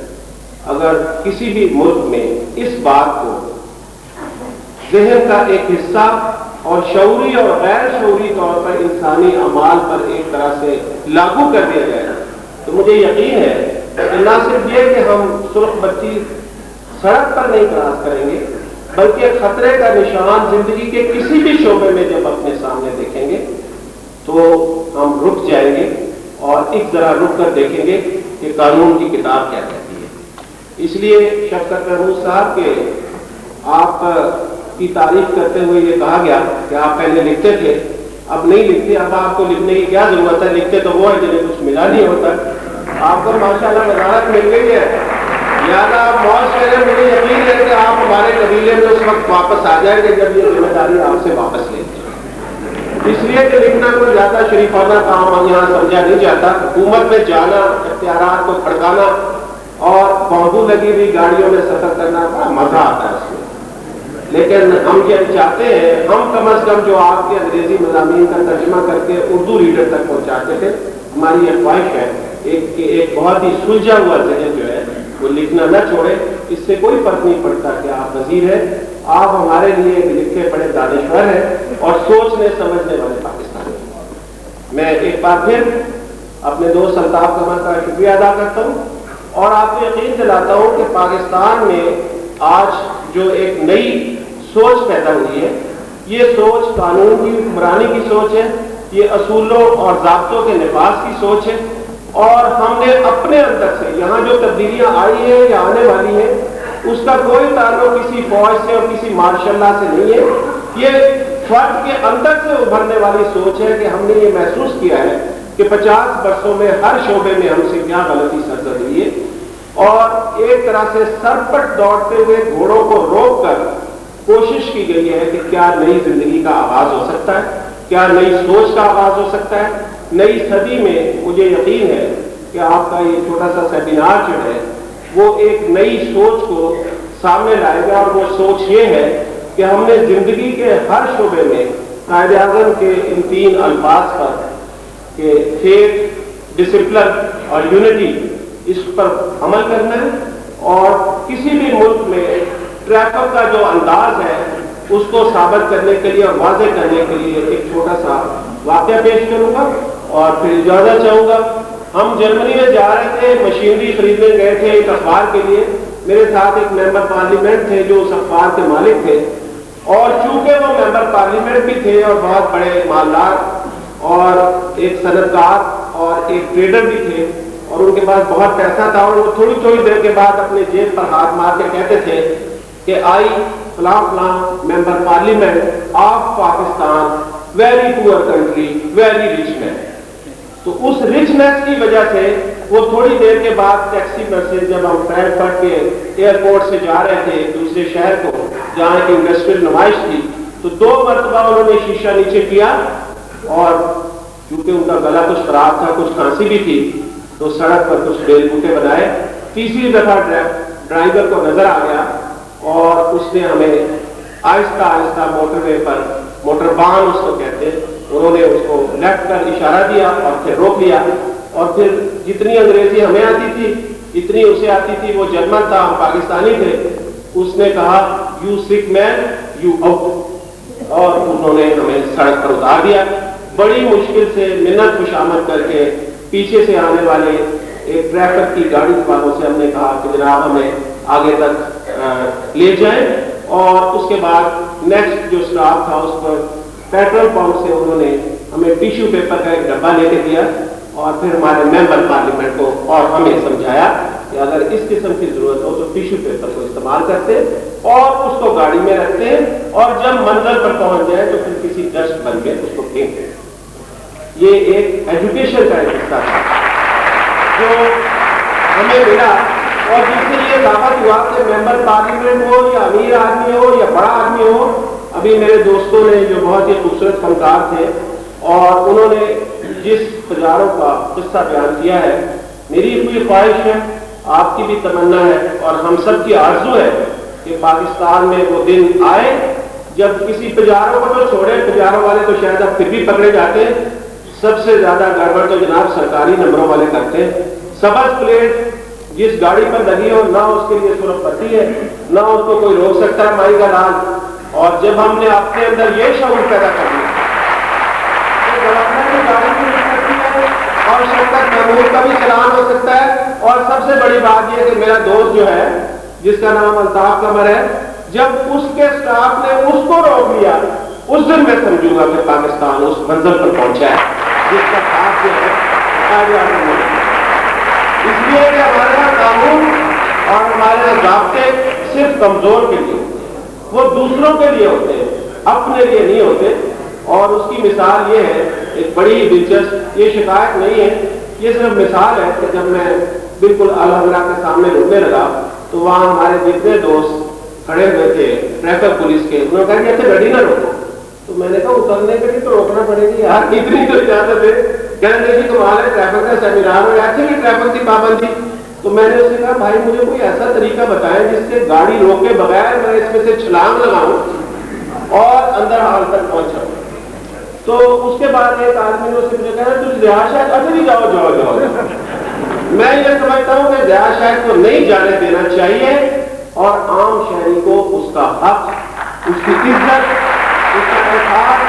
اگر کسی بھی ملک میں اس بات کو ذہن کا ایک حصہ اور شعوری اور غیر شعوری طور پر انسانی اعمال پر ایک طرح سے لاگو کر دیا جائے تو مجھے یقین ہے کہ نہ صرف یہ کہ ہم سرخ بتی سڑک پر نہیں کراس کریں گے بلکہ خطرے کا نشان زندگی کے کسی بھی شعبے میں جب اپنے سامنے دیکھیں گے تو ہم رک جائیں گے اور ایک ذرا رک کر دیکھیں گے کہ قانون کی کتاب کیا کہتی ہے. اس لیے شفقت محمود صاحب کے آپ کی تعریف کرتے ہوئے یہ کہا گیا کہ آپ پہلے لکھتے تھے اب نہیں لکھتے, اب آپ کو لکھنے کی کیا ضرورت ہے, لکھتے تو وہ ہے جنہیں کچھ ملا نہیں ہوتا. آپ کو ماشاءاللہ وزارت مل گئی ہے لہٰذا آپ موج کریں. مجھے یقین ہے کہ آپ ہمارے قبیلے میں اس وقت واپس آ جائیں گے جب یہ ذمہ داری آپ سے واپس لیں گے. اس لیے کہ لکھنا کوئی زیادہ شریفانہ کام یہاں سمجھا نہیں جاتا. حکومت میں جانا, اختیارات کو کھڑکانا اور بامبو لگی ہوئی گاڑیوں میں سفر کرنا بڑا مزہ آتا ہے اس میں, لیکن ہم یہ چاہتے ہیں ہم کم از کم جو آپ کے انگریزی مضامین کا ترجمہ کر کے اردو ریڈر تک پہنچاتے تھے, ہماری یہ خواہش ہے ایک بہت ہی سلجھا ہوا ذہن جو ہے وہ لکھنا نہ چھوڑے. اس سے کوئی فرق نہیں پڑتا کہ آپ وزیر ہیں, آپ ہمارے لیے ایک لکھے پڑھے دانشور ہیں اور سوچنے سمجھنے والے پاکستانی ہیں. میں ایک بار پھر اپنے دوست الطاف قمر کا شکریہ ادا کرتا ہوں اور آپ کو یقین دلاتا ہوں کہ پاکستان میں آج جو ایک نئی سوچ پیدا ہوئی ہے, یہ سوچ قانون کی حکمرانی کی سوچ ہے, یہ اصولوں اور ضابطوں کے نفاذ کی سوچ ہے اور ہم نے اپنے اندر سے یہاں جو تبدیلیاں آئی ہیں یا آنے والی ہیں اس کا کوئی تعلق کسی فوج سے اور کسی مارشل لا سے نہیں ہے. یہ فرد کے اندر سے ابھرنے والی سوچ ہے کہ ہم نے یہ محسوس کیا ہے کہ 50 برسوں میں ہر شعبے میں ہم سے کیا غلطی سرزد ہوئی ہے اور ایک طرح سے سرپٹ دوڑتے ہوئے گھوڑوں کو روک کر کوشش کی گئی ہے کہ کیا نئی زندگی کا آغاز ہو سکتا ہے, کیا نئی سوچ کا آغاز ہو سکتا ہے. نئی صدی میں مجھے یقین ہے کہ آپ کا یہ چھوٹا سا سیمینار جو ہے وہ ایک نئی سوچ کو سامنے لائے گا، اور وہ سوچ یہ ہے کہ ہم نے زندگی کے ہر شعبے میں قائد اعظم کے ان 3 الفاظ پر کہ فیتھ، ڈسپلن اور یونٹی، اس پر عمل کرنا ہے، اور کسی بھی ملک میں ٹریفک کا جو انداز ہے اس کو ثابت کرنے کے لیے اور واضح کرنے کے لیے ایک چھوٹا سا واقعہ پیش کروں گا اور پھر اجازت چاہوں گا۔ ہم جرمنی میں جا رہے تھے، مشینری خریدنے گئے تھے ایک اخبار کے لیے، میرے ساتھ ایک ممبر پارلیمنٹ تھے جو اس اخبار کے مالک تھے، اور چونکہ وہ ممبر پارلیمنٹ بھی تھے اور بہت بڑے مالدار اور ایک صنعت کار اور ایک ٹریڈر بھی تھے، اور ان کے پاس بہت پیسہ تھا، اور وہ تھوڑی تھوڑی دیر کے بعد اپنے جیب پر ہاتھ مار کے کہتے تھے کہ آئی فلاں فلاں member parliament of Pakistan, very poor country, very rich man. تو اس رچنس کی وجہ سے وہ تھوڑی دیر کے بعد ٹیکسی پر سے جب ہم فرینکفرٹ کے ایئرپورٹ سے جا رہے تھے دوسرے شہر کو جہاں کی انڈسٹریل نمائش تھی، تو 2 مرتبہ انہوں نے شیشہ نیچے کیا، اور کیونکہ ان کا گلا کچھ خراب تھا، کچھ کھانسی بھی تھی، تو سڑک پر کچھ بیل بوٹے بنائے۔ تیسری دفعہ ڈرائیور کو نظر آ گیا اور اس نے ہمیں آہستہ آہستہ موٹر وے پر، موٹر بان اس کو کہتے ہیں، انہوں نے اس کو لیفٹ کر اشارہ دیا اور پھر روک لیا، اور پھر جتنی انگریزی ہمیں آتی تھی اتنی اسے آتی تھی، وہ جرمن تھا، ہم پاکستانی تھے، اس نے کہا یو سک مین یو آؤٹ، اور انہوں نے ہمیں سڑک پر اتار دیا۔ بڑی مشکل سے منت خوشامد کر کے پیچھے سے آنے والے ایک ٹریفک کی گاڑی والوں سے ہم نے کہا کہ جناب ہمیں آگے تک لے جائیں، اور اس کے بعد نیکسٹ جو اسٹاپ تھا اس پر پیٹرول پمپ سے انہوں نے ہمیں ٹیشو پیپر کا ایک ڈبہ لے کے دیا، اور پھر ہمارے ممبر پارلیمنٹ کو اور ہمیں سمجھایا کہ اگر اس قسم کی ضرورت ہو تو ٹیشو پیپر کو استعمال کرتے اور اس کو گاڑی میں رکھتے ہیں، اور جب منزل پر پہنچ جائے تو پھر کسی ڈسٹ بن کے اس کو پھینکتے۔ یہ ایک ایجوکیشن کا ایک حصہ تھا جو ہمیں ملا، اور جس سے یہ ثابت ہوا کہ ممبر پارلیمنٹ ہو یا امیر آدمی ہو یا بڑا آدمی ہو۔ ابھی میرے دوستوں نے جو بہت ہی خوبصورت فنکار تھے اور انہوں نے جس تجاروں کا قصہ بیان کیا ہے، میری کوئی خواہش ہے، آپ کی بھی تمنا ہے، اور ہم سب کی آرزو ہے کہ پاکستان میں وہ دن آئے جب کسی پجاروں کو تو چھوڑے، پجاروں والے تو شاید اب پھر بھی پکڑے جاتے ہیں، سب سے زیادہ گڑبڑ تو جناب سرکاری نمبروں والے کرتے ہیں۔ سبز پلیٹ جس گاڑی پر لگی ہو، نہ اس کے لیے سرخ پٹی ہے، نہ اس کو کوئی روک سکتا ہے مائی کا لال، اور جب ہم نے اپنے اندر یہ شعور پیدا کر لیا کہ گورنر کی گاڑی بھی مل سکتی ہے اور شرکت محمود کا بھی چلان ہو سکتا ہے، اور سب سے بڑی بات یہ کہ میرا دوست جو ہے جس کا نام الطاف قمر ہے، جب اس کے سٹاف نے اس کو روک لیا، اس دن میں سمجھوں گا کہ پاکستان اس منزل پر پہنچا ہے جس کا ساتھ جو ہے۔ اس لیے کہ ہمارے یہاں قانون اور ہمارے ضابطے صرف کمزور کے لیے ہوتے ہیں، وہ دوسروں کے لیے ہوتے ہیں، اپنے لیے نہیں ہوتے۔ اور اس کی مثال یہ ہے، ایک بڑی دلچسپ، یہ شکایت نہیں ہے، یہ صرف مثال ہے کہ جب میں بالکل الحمرہ کے سامنے رکنے لگا تو وہاں ہمارے جتنے دوست کھڑے ہوئے تھے ٹریفک پولیس کے، انہوں نے کہا کہ ایسے گاڑی نہ روکو، تو میں نے کہا اترنے کے لیے تو روکنا پڑے گی یار، اتنی تو اجازت ہے۔ کہنے لگے تمہارے ٹریفک کا سیمینار ہو، ایسے بھی ٹریفک کی پابندی، تو میں نے اس سے کہا بھائی مجھے کوئی ایسا طریقہ بتائیں جس سے گاڑی روکے بغیر میں اس میں سے چھلانگ لگاؤں اور اندر حال تک پہنچاؤں۔ تو اس کے بعد ایک آدمی نے اس سے مجھے کہا تجھ رہائش ابھی جاؤ جاؤ جاؤ۔ میں یہ سمجھتا ہوں کہ رہائش کو نہیں جانے دینا چاہیے، اور عام شہری کو اس کا حق، اس کی عزت، اس کا احترام،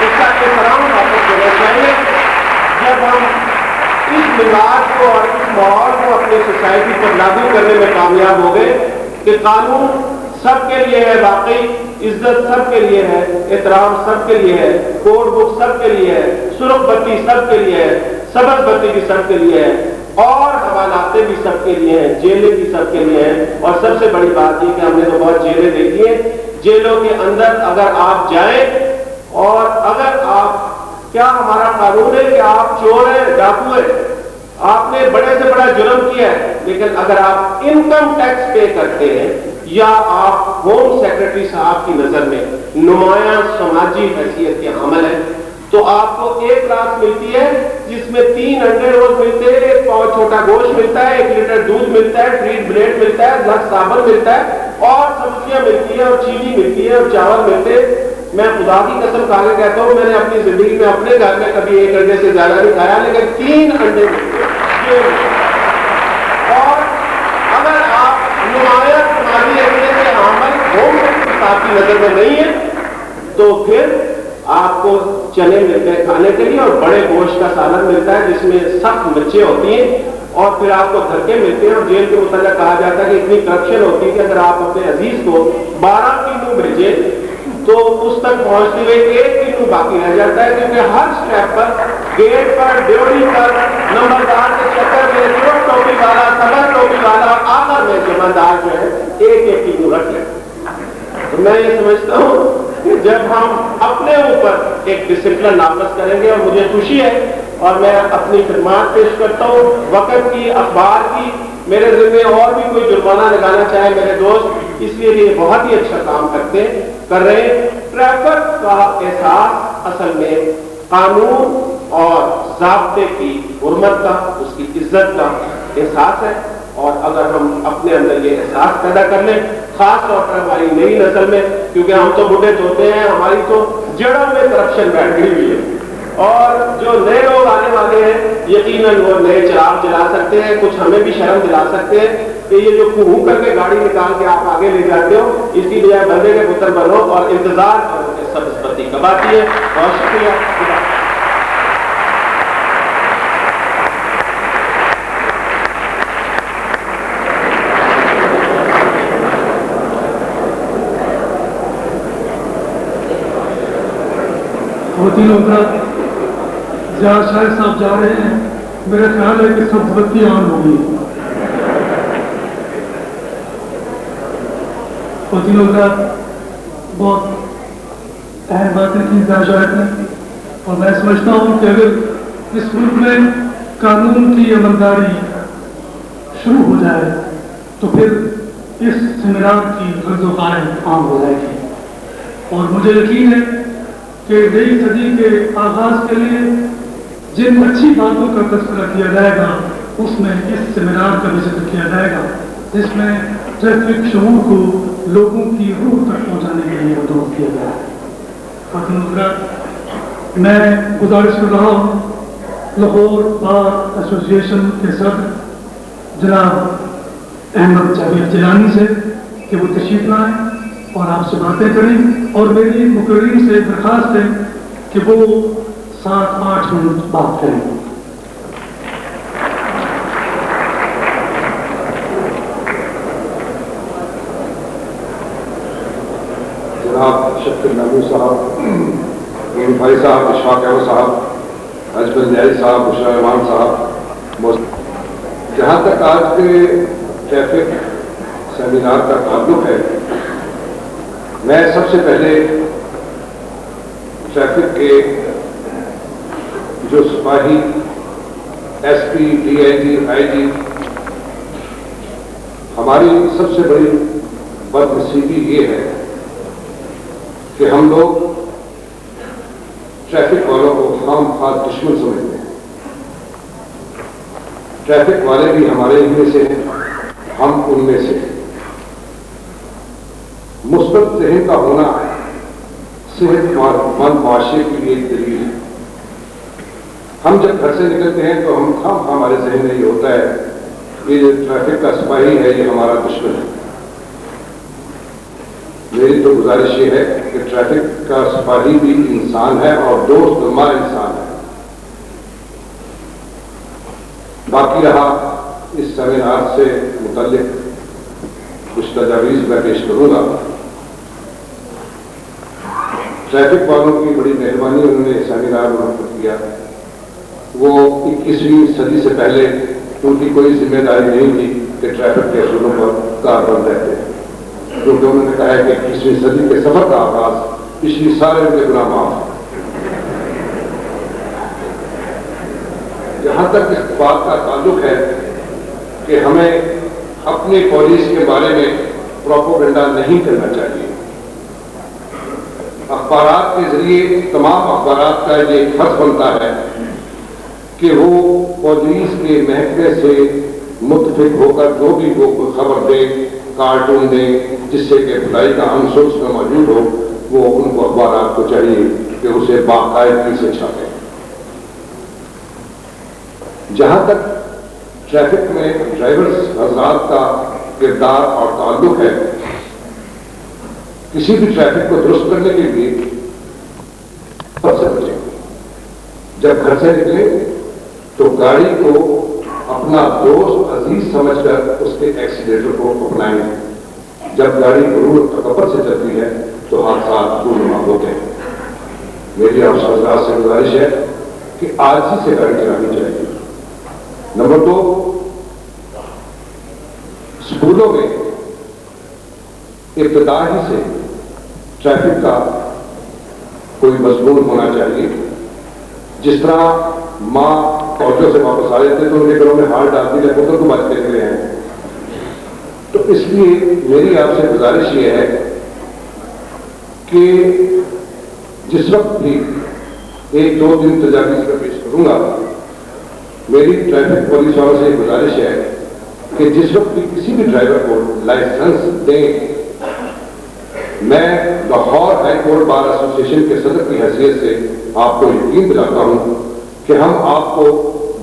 اس کا احترام واپس دینا چاہیے۔ جب ہم اس مزاج کو اور اس ماحول کو اپنی سوسائٹی پر لاگو کرنے میں کامیاب ہو گئے کہ قانون سب کے لیے ہے، واقعی عزت سب کے لیے ہے، احترام سب کے لیے ہے، کوڈ بک سب کے لیے ہے، سرخ بتی سب کے لیے ہے، سبز بتی بھی سب کے لیے ہے، اور حوالاتیں بھی سب کے لیے ہیں، جیلیں بھی سب کے لیے ہیں۔ اور سب سے بڑی بات یہ کہ ہم نے تو بہت جیلیں دیکھی ہیں، جیلوں کے اندر اگر آپ جائیں اور اگر آپ، کیا ہمارا قانون ہے کہ آپ چور ہیں، ڈاکو ہیں، آپ نے بڑے سے بڑا جرم کیا ہے، لیکن اگر آپ انکم ٹیکس پے کرتے ہیں یا آپ ہوم سیکرٹری صاحب کی نظر میں نمایاں سماجی حیثیت کے حامل ہیں تو آپ کو 1 لاکھ ملتی ہے، جس میں 3 انڈے روز ملتے ہیں، 1 پاؤ چھوٹا گوشت ملتا ہے، 1 لیٹر دودھ ملتا ہے، ٹریٹ بریڈ ملتا ہے، 10 صابن ملتا ہے، اور سبزیاں ملتی ہیں، اور چینی ملتی ہے، اور چاول ملتے ہیں۔ میں خدا کی قسم کھا کے کہتا ہوں، میں نے اپنی زندگی میں اپنے گھر میں کبھی 1 انڈے سے زیادہ نہیں کھایا، لیکن 3 انڈے ملتے ہیں۔ اور اگر آپ نمایاں تمہاری اگلے سے عمل ہو آپ کی نظر میں نہیں ہے تو پھر آپ کو چنے ملتے ہیں کھانے کے لیے، اور بڑے گوشت کا سالن ملتا ہے جس میں سخت مرچیں ہوتی ہیں، اور پھر آپ کو دھکے ملتے ہیں۔ اور جیل کے متعلق کہا جاتا ہے کہ اتنی کرپشن ہوتی ہے کہ اگر آپ اپنے عزیز کو 12 کلو بھیجیں تو اس تک پہنچتے ہوئے 1 کلو باقی رہ جاتا ہے، کیونکہ ہر اسٹیپ پر، گیٹ پر، ڈیوڑی پر، نمبردار کے چکر میں ٹوپی والا، صبر ٹوپی والا، اور آخر میں جمعدار جو ہے 1 کلو رکھ لیں۔ تو میں یہ سمجھتا ہوں کہ جب ہم اپنے اوپر ایک ڈسپلن نافذ کریں گے، اور مجھے خوشی ہے اور میں اپنی خدمات پیش کرتا ہوں وقت کی، اخبار کی، میرے ذمہ اور بھی کوئی جرمانہ لگانا چاہے میرے دوست، اس لیے یہ بہت ہی اچھا کام کر رہے ہیں۔ ٹریفک کا احساس اصل میں قانون اور ضابطے کی حرمت کا، اس کی عزت کا احساس ہے، اور اگر ہم اپنے اندر یہ احساس پیدا کر لیں، خاص طور پر ہماری نئی نسل میں، کیونکہ ہم تو بڈھے ہوتے ہیں، ہماری تو جڑوں میں کرپشن بیٹھ گئی ہوئی ہے، اور جو نئے لوگ آنے والے ہیں یقیناً وہ نئے چراغ جلا سکتے ہیں، کچھ ہمیں بھی شرم دلا سکتے ہیں کہ یہ جو کوہ کر کے گاڑی نکال کے آپ آگے لے جاتے ہو، اس کی بجائے بندے کے پتر بنو اور انتظار کرو کہ سبز پتی کب آتی ہے۔ بہت شکریہ۔ خواتین حضرات، جہاں شاہد صاحب جا رہے ہیں، میرا خیال ہے کہ سب بتی عام ہوگی۔ خواتین حضرات، بہت اہم باتیں کی شاہد نے، اور میں سمجھتا ہوں کہ اگر اس ملک میں قانون کی عملداری شروع ہو جائے تو پھر اس سیمینار کی غرض و غایت عام ہو جائے گی، اور مجھے یقین ہے کہ نئی صدی کے آغاز کے لیے جن اچھی باتوں کا تذکرہ کیا جائے گا اس میں اس سیمینار کا بھی ذکر کیا جائے گا، جس میں ٹریفک شعور کو لوگوں کی روح تک پہنچانے کے لیے مدعو کیا گیا ہے۔ خواتین حضرات، میں گزارش کر رہا ہوں لاہور بار ایسوسی ایشن کے صدر جناب احمد جاوید جیلانی سے کہ وہ تشریف لائیں اور آپ سے باتیں کریں، اور میری مقررین سے درخواست ہے کہ وہ 7-8 منٹ بات کریں۔ جناب شکر نبو صاحب، نور بھائی صاحب، اشفاق احمد صاحب، اجمل نیائی صاحب، بشرا رحمان صاحب، جہاں تک آج کے ٹریفک سیمینار کا تعلق ہے، میں سب سے پہلے ٹریفک کے جو سپاہی، ایس پی، ڈی آئی جی، آئی جی، ہماری سب سے بڑی بدنصیبی یہ ہے کہ ہم لوگ ٹریفک والوں کو خام خواہ دشمن سمجھتے ہیں۔ ٹریفک والے بھی ہمارے ان میں سے ہیں، ہم ان میں سے ہیں۔ مثبت ذہن کا ہونا صحت مند معاشرے کی ایک دلیل ہے۔ ہم جب گھر سے نکلتے ہیں تو ہمارے ذہن میں یہ ہوتا ہے کہ یہ ٹریفک کا سپاہی ہے، یہ ہمارا دشمن ہے۔ میری تو گزارش یہ ہے کہ ٹریفک کا سپاہی بھی انسان ہے اور دوست نما انسان ہے۔ باقی رہا اس سیمینار سے متعلق کچھ تجاویز میں پیش کروں گا۔ ٹریفک والوں کی بڑی مہربانی، انہوں نے سیمینار منعقد کیا۔ وہ 21ویں صدی سے پہلے ان کی کوئی ذمہ داری نہیں تھی کہ ٹریفک کے اصولوں پر کاربند رہتے ہیں، کیونکہ انہوں نے کہا ہے کہ 21ویں صدی کے سفر کا آغاز پچھلی سارے ان کے گناہ معاف۔ جہاں تک اس بات کا تعلق ہے کہ ہمیں اپنی پالیس کے بارے میں پروپیگنڈا نہیں کرنا چاہیے، اخبارات کے ذریعے تمام اخبارات کا یہ فرض بنتا ہے کہ وہ پولیس کے محکمے سے متفق ہو کر جو بھی وہ کوئی خبر دے، کارٹون دیں، جس سے کہ بھلائی کا عنصر اس میں موجود ہو، وہ ان کو اخبارات کو چاہیے کہ اسے باقاعدگی سے چھاپیں۔ جہاں تک ٹریفک میں ڈرائیورز حضرات کا کردار اور تعلق ہے، کسی بھی ٹریفک کو درست کرنے کے لیے سب سے بچیں۔ جب گھر سے نکلیں تو گاڑی کو اپنا دوست عزیز سمجھ کر اس کے ایکسیلیٹر کو اپنائیں۔ جب گاڑی غرور اور تکبر سے چلتی ہے تو حادثات رونما ہوتے ہیں۔ میری آپ حضرات سے گزارش ہے کہ آج ہی سے گاڑی چلانی چاہیے۔ نمبر 2، اسکولوں میں ابتدا ہی سے ٹریفک کا کوئی مضمون ہونا چاہیے۔ جس طرح ماں فوجوں سے واپس آ جاتے تو ان کے گھروں میں ہار ڈالتی ہے، پتر کو بچ دیتے ہیں۔ تو اس لیے میری آپ سے گزارش یہ ہے کہ جس وقت بھی 1-2 دن تجاویز کا پیش کروں گا، میری ٹریفک پولیس والوں سے یہ گزارش ہے کہ جس وقت بھی کسی بھی ڈرائیور کو لائسنس دیں، میں لاہور ہائی کورٹ بار ایسوسی ایشن کے صدر کی حیثیت سے آپ کو یقین دلاتا ہوں کہ ہم آپ کو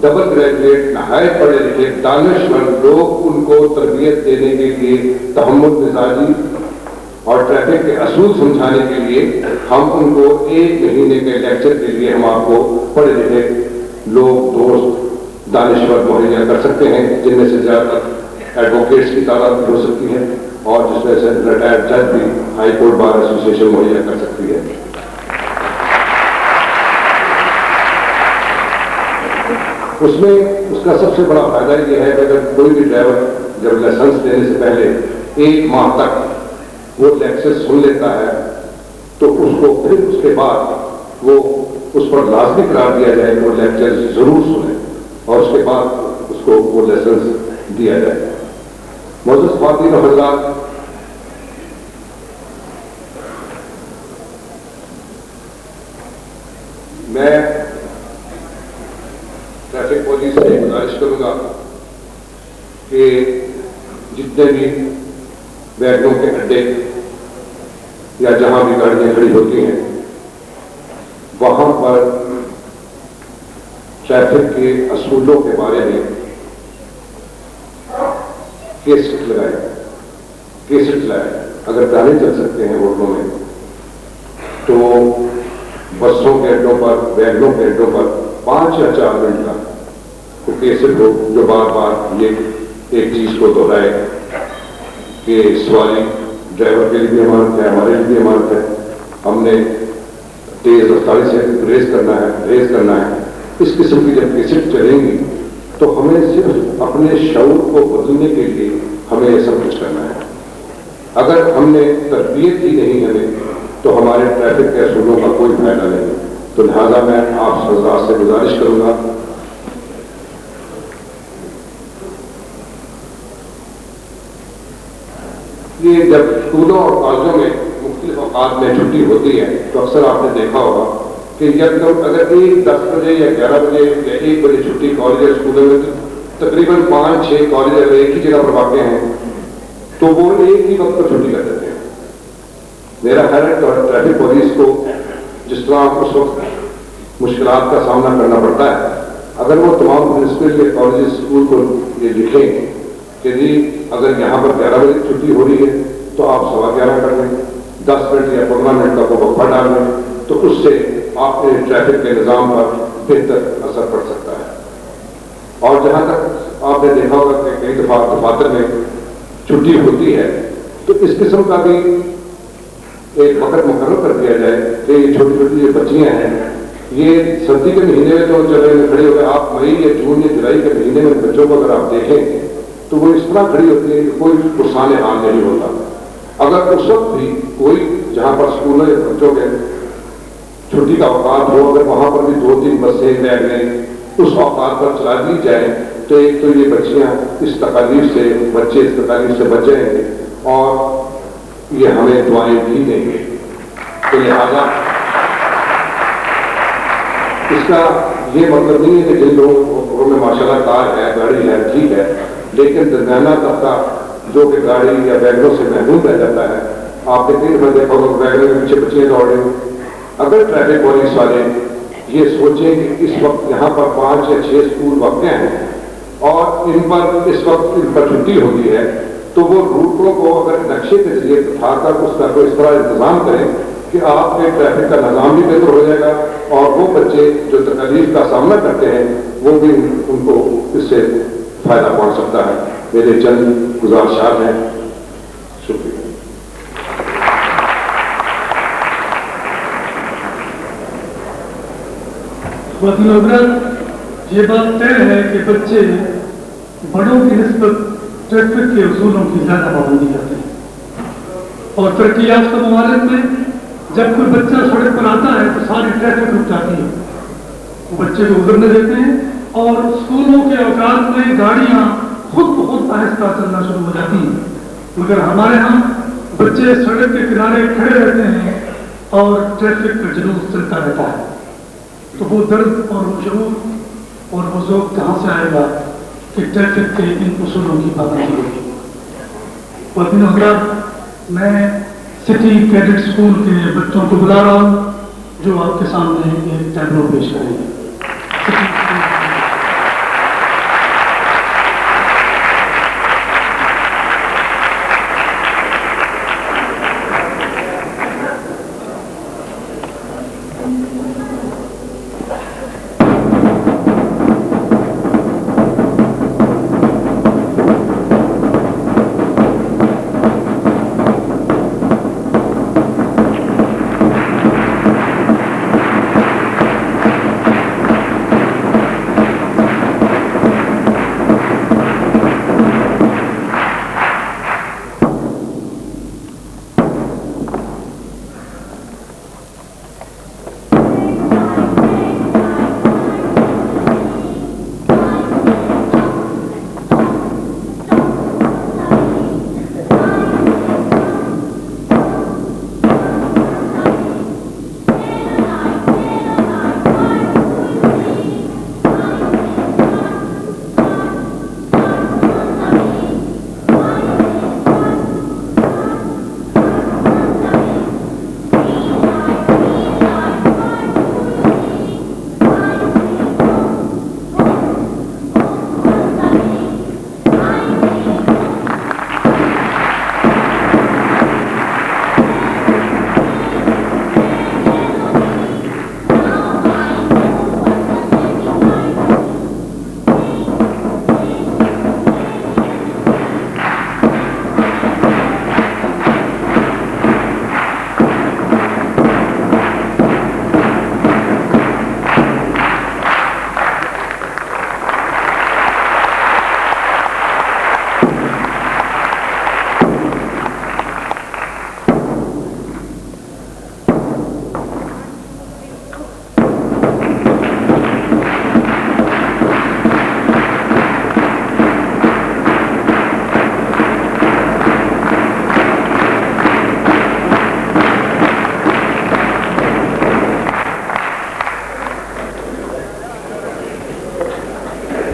ڈبل گریجویٹ نہایت پڑھے لکھے دانشمند لوگ ان کو تربیت دینے کے لیے، تحمل مزاجی اور ٹریفک کے اصول سمجھانے کے لیے ہم ان کو 1 مہینے کے لیکچر کے لیے ہم آپ کو پڑھے لکھے لوگ، دوست، دانشور مہیا کر سکتے ہیں، جن میں سے زیادہ تر ایڈوکیٹس کی تعداد بھی ہو سکتی ہے اور جس میں سے ریٹائرڈ جج بھی ہائی کورٹ بار ایسوسی ایشن مہیا کر سکتی ہے۔ اس میں اس کا سب سے بڑا فائدہ یہ ہے کہ اگر کوئی بھی ڈرائیور جب لائسنس دینے سے پہلے 1 ماہ تک وہ لیکچر سن لیتا ہے تو اس کو پھر اس کے بعد وہ اس پر لازمی قرار دیا جائے کہ وہ لیکچر ضرور سنیں اور اس کے بعد اس کو وہ لائسنس دیا جائے۔ معزز خواتین و حضرات، میں ٹریفک پولیس سے گزارش کروں گا کہ جتنے بھی ویگنوں کے اڈے یا جہاں بھی گاڑیاں کھڑی ہوتی ہیں وہاں پر ٹریفک کے اصولوں کے بارے میں کیسٹ لگائے۔ اگر گاڑی چل سکتے ہیں ہوٹلوں میں تو بسوں کے اڈوں پر، ویگنوں کے اڈوں پر 5 یا 4 منٹ کا تو کیسٹ ہو جو بار بار یہ ایک چیز کو دہرائے کہ سواری ڈرائیور کے لیے بھی امانت ہے، ہمارے لیے بھی امانت ہے، ہم نے تیز رفتاری سے ریس کرنا ہے۔ اس قسم کی جب کیسٹ چلیں گی تو ہمیں صرف اپنے شعور کو بدلنے کے لیے ہمیں یہ سب کچھ کرنا ہے۔ اگر ہم نے تربیت کی نہیں ہمیں تو ہمارے ٹریفک کے اصولوں کا کوئی فائدہ نہیں۔ تو لہٰذا میں آپ حضرات سے گزارش کروں گا کہ جب اسکولوں اور کالجوں میں مختلف اوقات میں چھٹی ہوتی ہے تو اکثر آپ نے دیکھا ہوگا کہ جب اگر 10 بجے یا 11 بجے یا 1 بجے چھٹی کالج یا اسکولوں میں تقریباً 5-6 کالج اگر ایک ہی جگہ پر واقع ہیں تو وہ ایک ہی وقت پر چھٹی کر دیتے ہیں۔ میرا خیال ہے ٹریفک پولیس کو جس طرح اس وقت مشکلات کا سامنا کرنا پڑتا ہے، اگر وہ تمام پرنسپل یا کالج اسکول کو یہ لکھیں کہ جی اگر یہاں پر 11 بجے چھٹی ہو رہی ہے تو آپ 11:15 کر لیں، 10 منٹ یا 15 منٹ کا وہ وقفہ ڈال لیں، تو اس سے آپ کے ٹریفک کے نظام پر بہتر اثر پڑ سکتا ہے۔ اور جہاں تک آپ نے دیکھا ہوگا کہ کئی دفعہ دفاتر میں چھٹی ہوتی ہے تو اس قسم کا بھی ایک وقت مقرر کر دیا جائے کہ یہ چھوٹی چھوٹی جو بچیاں ہیں یہ سردی کے مہینے میں تو چلے کھڑی ہو گئے، آپ مئی یا جون یا جولائی کے مہینے میں بچوں کو اگر آپ دیکھیں تو وہ اس طرح کھڑی ہوتی ہے کہ کوئی پرسان حال نہیں ہوتا۔ اگر اس وقت بھی کوئی جہاں پر اسکولوں یا بچوں کے چھٹی کا اوقات ہو، اگر وہاں پر بھی 2-3 بسیں ویگنیں اس اوقات پر چلا دی جائے تو ایک تو یہ بچیاں اس تکالیف سے، بچے اس تکالیف سے بچ جائیں گے اور یہ ہمیں دعائیں بھی دیں گے۔ تو لہٰذا اس کا یہ مطلب نہیں ہے کہ جن لوگوں میں ماشاءاللہ کار ہے، گاڑی ہے، ٹھیک ہے، لیکن درمیانہ طبقہ جو کہ گاڑی یا ویگنوں سے محروم رہ جاتا ہے، آپ نے 3 بندے ویگنوں کے پیچھے بچیاں دوڑ رہے ہیں، اگر ٹریفک پولیس والے یہ سوچیں کہ اس وقت یہاں پر 5 یا 6 اسکول واقع ہیں اور ان پر اس وقت ان پر چھٹی ہوتی ہے، تو وہ روٹوں کو اگر نقشے کے ذریعے اٹھا کر اس کا کوئی اس طرح انتظام کریں کہ آپ کے ٹریفک کا نظام بھی بہتر ہو جائے گا اور وہ بچے جو تکلیف کا سامنا کرتے ہیں وہ بھی ان کو اس سے فائدہ پہنچ سکتا ہے. میرے چند گزارشات ہیں. شکریہ. یہ بات طے ہے کہ بچے بڑوں کی نسبت ٹریفک کے اصولوں کی زیادہ پابندی کرتے ہیں، اور ترقی یافتہ ممالک میں جب کوئی بچہ سڑک پر آتا ہے تو ساری ٹریفک رک جاتی ہے، وہ بچے کو گزرنے دیتے ہیں اور اسکولوں کے اوقات میں گاڑیاں خود بخود آہستہ چلنا شروع ہو جاتی ہیں. مگر ہمارے ہاں بچے سڑک کے کنارے کھڑے رہتے ہیں اور ٹریفک کا جلوس چلتا رہتا ہے. تو وہ درد اور وہ شعور اور وہ ذوق کہاں سے آئے گا کہ ٹریفک کے ان اصولوں کی پابندی ہوگی. وطن حضرات، میں سٹی کیڈٹ اسکول کے بچوں کو بلا رہا ہوں جو آپ کے سامنے ایک ٹیبلو پیش کریں گے.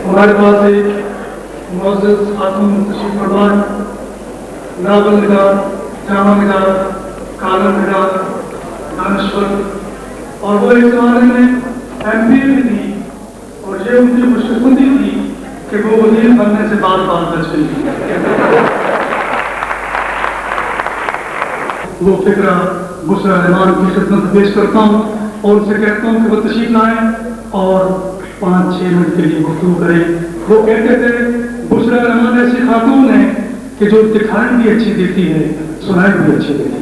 ہمارے پاس ایک معزز خاتون تشریف فرما، ناول نگار، ڈرامہ نگار، کالم نگار، دانشور، اور وہ ایک زمانے میں MBA میں تھی اور یہ ان کی خوش قسمتی تھی کہ وہ وزیر بننے سے بار بچ گئی تھی. وہ فکرہ بشرا رحمان کی خدمت پیش کرتا ہوں اور ان سے کہتا ہوں کہ وہ تشریف لائیں اور 5-6 منٹ کے لیے گفتگو کریں. وہ کہتے تھے بشرا رحمان ایسی خاتون ہے کہ جو دکھائی بھی اچھی دیتی ہے، سنائی بھی اچھی دیتی ہے.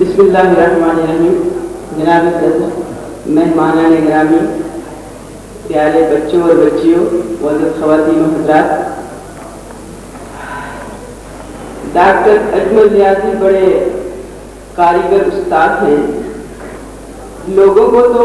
بسم اللہ الرحمن الرحیم. جناب صدر، مہمانان گرامی، پیارے بچوں اور بچیوں، معزز خواتین و حضرات، ڈاکٹر اجمل ریاضی بڑے کاریگر استاد ہیں. لوگوں کو تو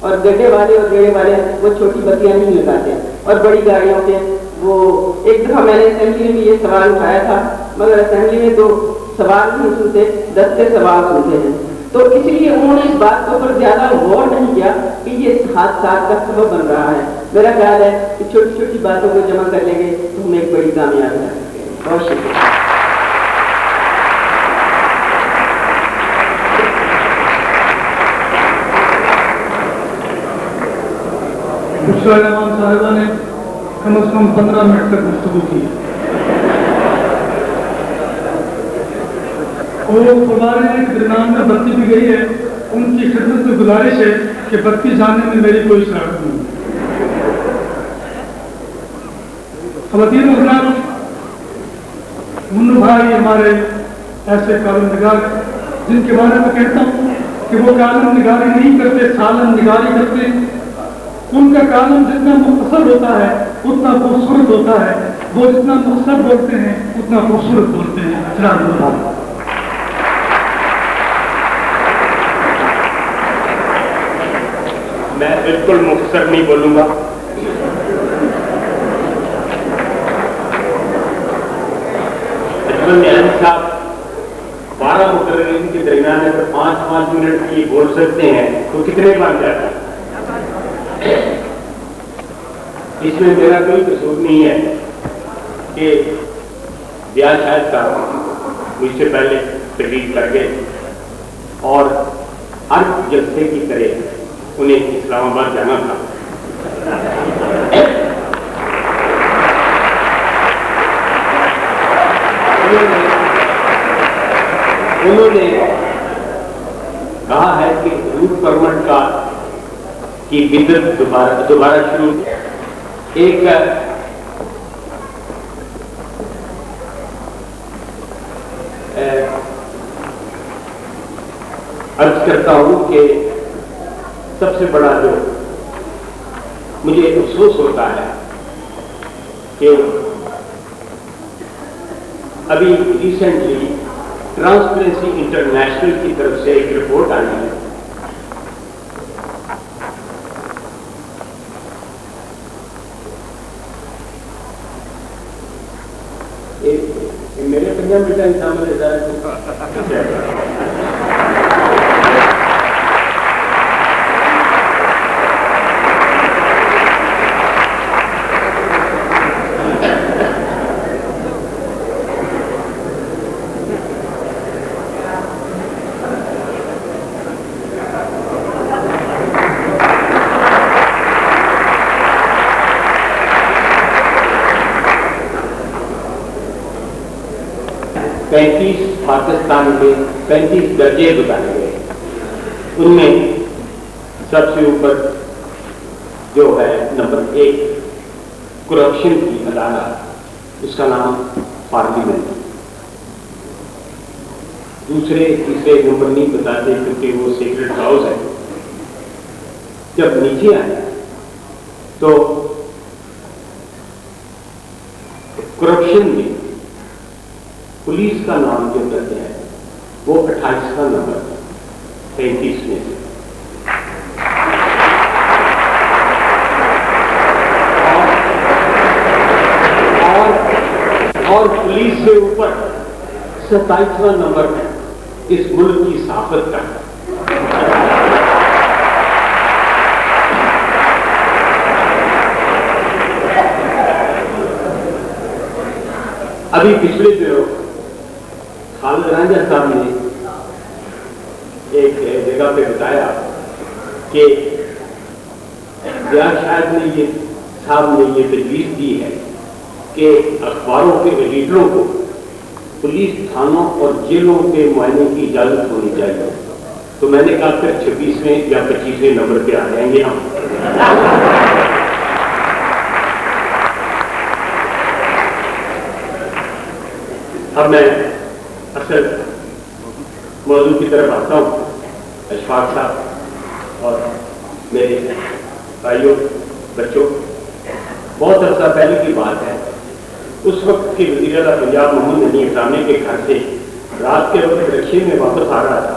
اور گڈھے والے اور گڑے والے وہ چھوٹی بتیاں نہیں لگاتے، اور بڑی گاڑیوں کے وہ ایک دفعہ میں نے اسمبلی میں یہ سوال اٹھایا تھا، مگر اسمبلی میں تو سوال نہیں سنتے، 10 سے سوال سنتے ہیں، تو اس لیے انہوں نے اس بات کے اوپر زیادہ غور نہیں کیا کہ یہ حادثات کا سبب بن رہا ہے۔ میرا خیال ہے کہ چھوٹی چھوٹی باتوں کو جمع کر لیں گے تو ہم ایک بڑی کامیابی آ سکتے ہیں۔ بہت شکریہ۔ امام صاحبہ نے کم از کم 15 منٹ تک گفتگو کی اور وہ فرما رہے ہیں کہ درمیان میں بتی بھی گئی ہے، ان کی خدمت میں گزارش ہے کہ بتی جانے میں میری کوئی شرارت نہیں۔ خواتین حضرات، منو بھائی ہمارے ایسے کالم نگار جن کے بارے میں کہتا ہوں کہ وہ کالم نگاری نہیں کرتے، سالم نگاری کرتے ہیں۔ ان کا کالم جتنا مختصر ہوتا ہے اتنا خوبصورت ہوتا ہے، وہ جتنا مختصر بولتے ہیں اتنا خوبصورت بولتے ہیں۔ میں بالکل مختصر نہیں بولوں گا، صاحب 12 مقررین کے درمیان اگر 5 منٹ کی بول سکتے ہیں تو کتنے بن جاتا ہے؟ اس میں میرا کوئی قصور نہیں ہے کہ بیاہ شاید کا مجھ سے پہلے تقریر کر گئے اور ہر جلسے کی طرح انہیں اسلام آباد جانا تھا۔ انہوں نے کہا ہے کہ روٹ پرمٹ کی بدت دوبارہ شروع، ایک عرض کرتا ہوں کہ سب سے بڑا جو مجھے افسوس ہوتا ہے کہ ابھی ریسنٹلی ٹرانسپیرنسی انٹرنیشنل کی طرف سے ایک رپورٹ آئی ہے میرے 15 منٹ انسان پاکستان کے 35 درجے بتائے گئے، ان میں سب سے اوپر جو ہے نمبر 1 کرپشن کی عدالت، اس کا نام پارلیمنٹ۔ دوسرے تیسرے نمبر نہیں بتاتے کیونکہ وہ سیکرٹ ہاؤس ہے۔ جب نیچے آئے تو کرپشن میں پولیس کا نام جو کہتے ہیں وہ 28واں نمبر 35 میں سے، اور پولیس سے اوپر 27واں نمبر ہے اس ملک کی صحافت کا۔ ابھی پچھلے دنوں خالد رانجھا صاحب نے ایک جگہ پہ بتایا کہ شاید صاحب نے یہ تجویز دی ہے کہ اخباروں کے ایڈیٹروں کو پولیس تھانوں اور جیلوں کے معائنے کی اجازت ہونی چاہیے۔ تو میں نے کہا پھر 26ویں یا 25ویں نمبر پہ آ جائیں گے ہم۔ اب میں اصل موضوع کی طرف آتا ہوں۔ اشفاق صاحب اور میرے بھائیوں بچوں، بہت عرصہ پہلے کی بات ہے، اس وقت کے وزیر اعلیٰ پنجاب محمود نعیم اسلامی کے گھر سے رات کے وقت رکشے میں واپس آ رہا تھا